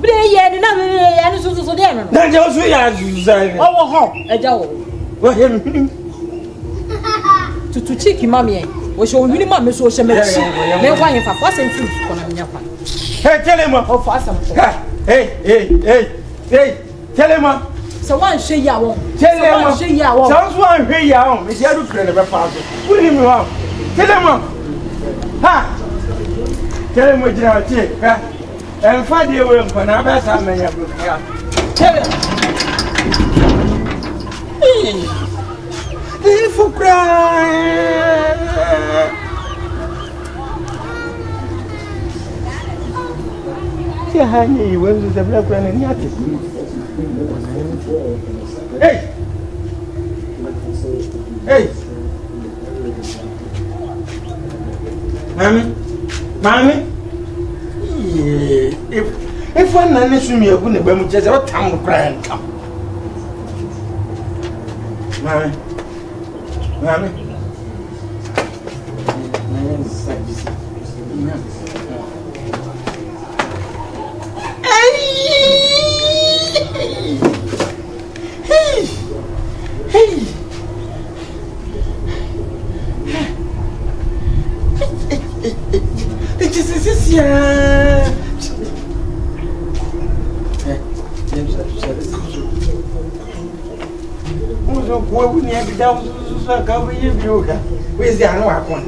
E: But yeah, the number and so then. Then just we are saying, oh, a joe. To cheeky mammy, which will minimum is so similar. Then why if I wasn't food on your part? Hey, tell him of us. Hey, tell him. So one say ya won't. Tell him say ya won't. Sounds one say ya won't. It's your friend of a father. Put him on. Tell him. Ha! Tell him what you are taking. And 5 years will for now. That's how many of you are. Tell him. Hey, for crying. See how he went with the black one and yet. Hey! Hey! Mommy? If one man is me, I wouldn't be just a town crying. Come. Mommy? Hey! It is this year. Who we need to down so cover you. Where's the other one?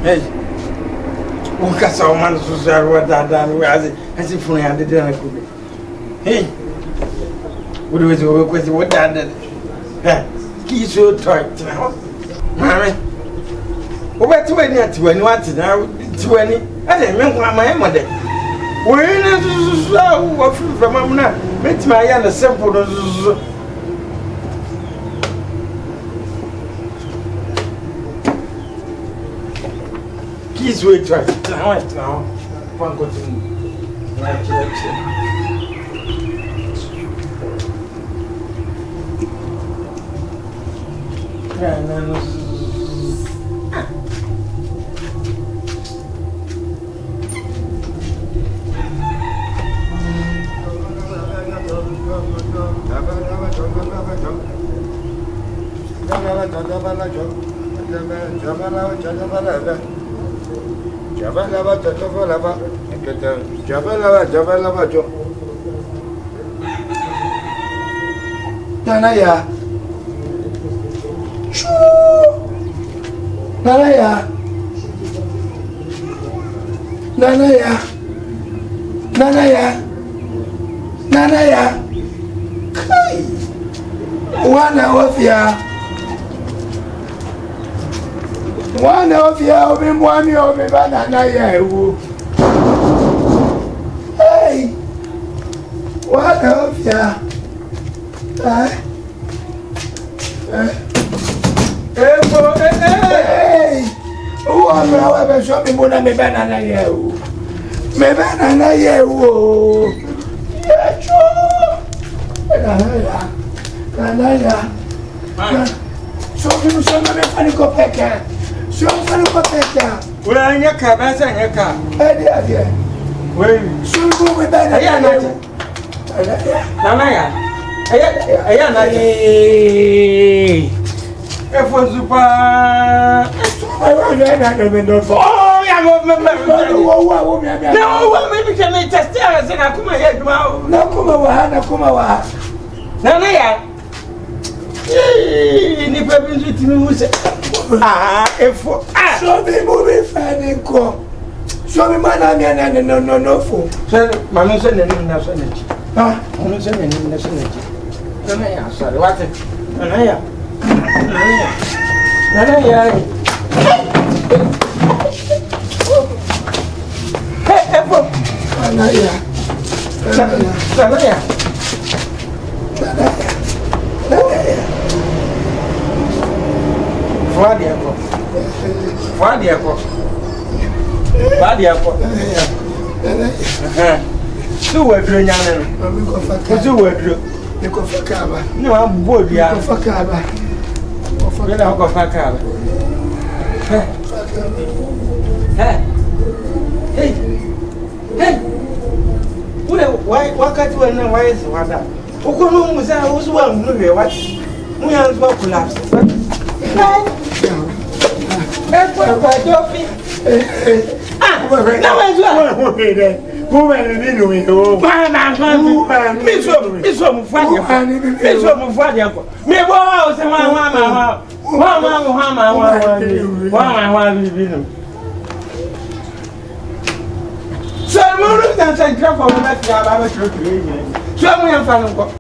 E: Hey, who can someone who said what that done as if we had the dinner could be? Hey, what was your question? What done? He's so tight now, Mammy. Over to any at when you want to now to any. I didn't make my mother. When I was from Mamma, met my young simple. Please wait right now. One go to my church.
C: Nanaya. Nanaya. Nanaya. Nanaya. Nanaya. Kai. Wana of ya obi mwami obi banana ya ewu. Hey. Wana of ya. Hey. Uwa mwa webe show me muna me banana ya ewu. Me banana ya ewu. Yecho. Nanaya. Show me me faniko peke. Show me peke.
E: Well, in your car, that's in your car.
C: Hey,
E: Well,
C: show me better.
E: Nanaya. If was super. Oh, yeah, no, maybe can make test and I come ahead. No, Kumawa. Nanaya. Ni pebin with me who said, if
C: show me movie fan and go. Show me man, I no fool.
E: So, Mamma said, nationality. Ah, I'm saying nationality. Nanaya, sorry, what? Nanaya. Nanaya. Hey,
C: Nanaya.
E: Two were doing Yan. Two were doing. No, I'm bored. Yeah, for Caba. Hey, why can't you know why is what that? Who was one movie? What? We are not collapsed. So I'm going to say, "Come for me, let's have a trip." So I'm going to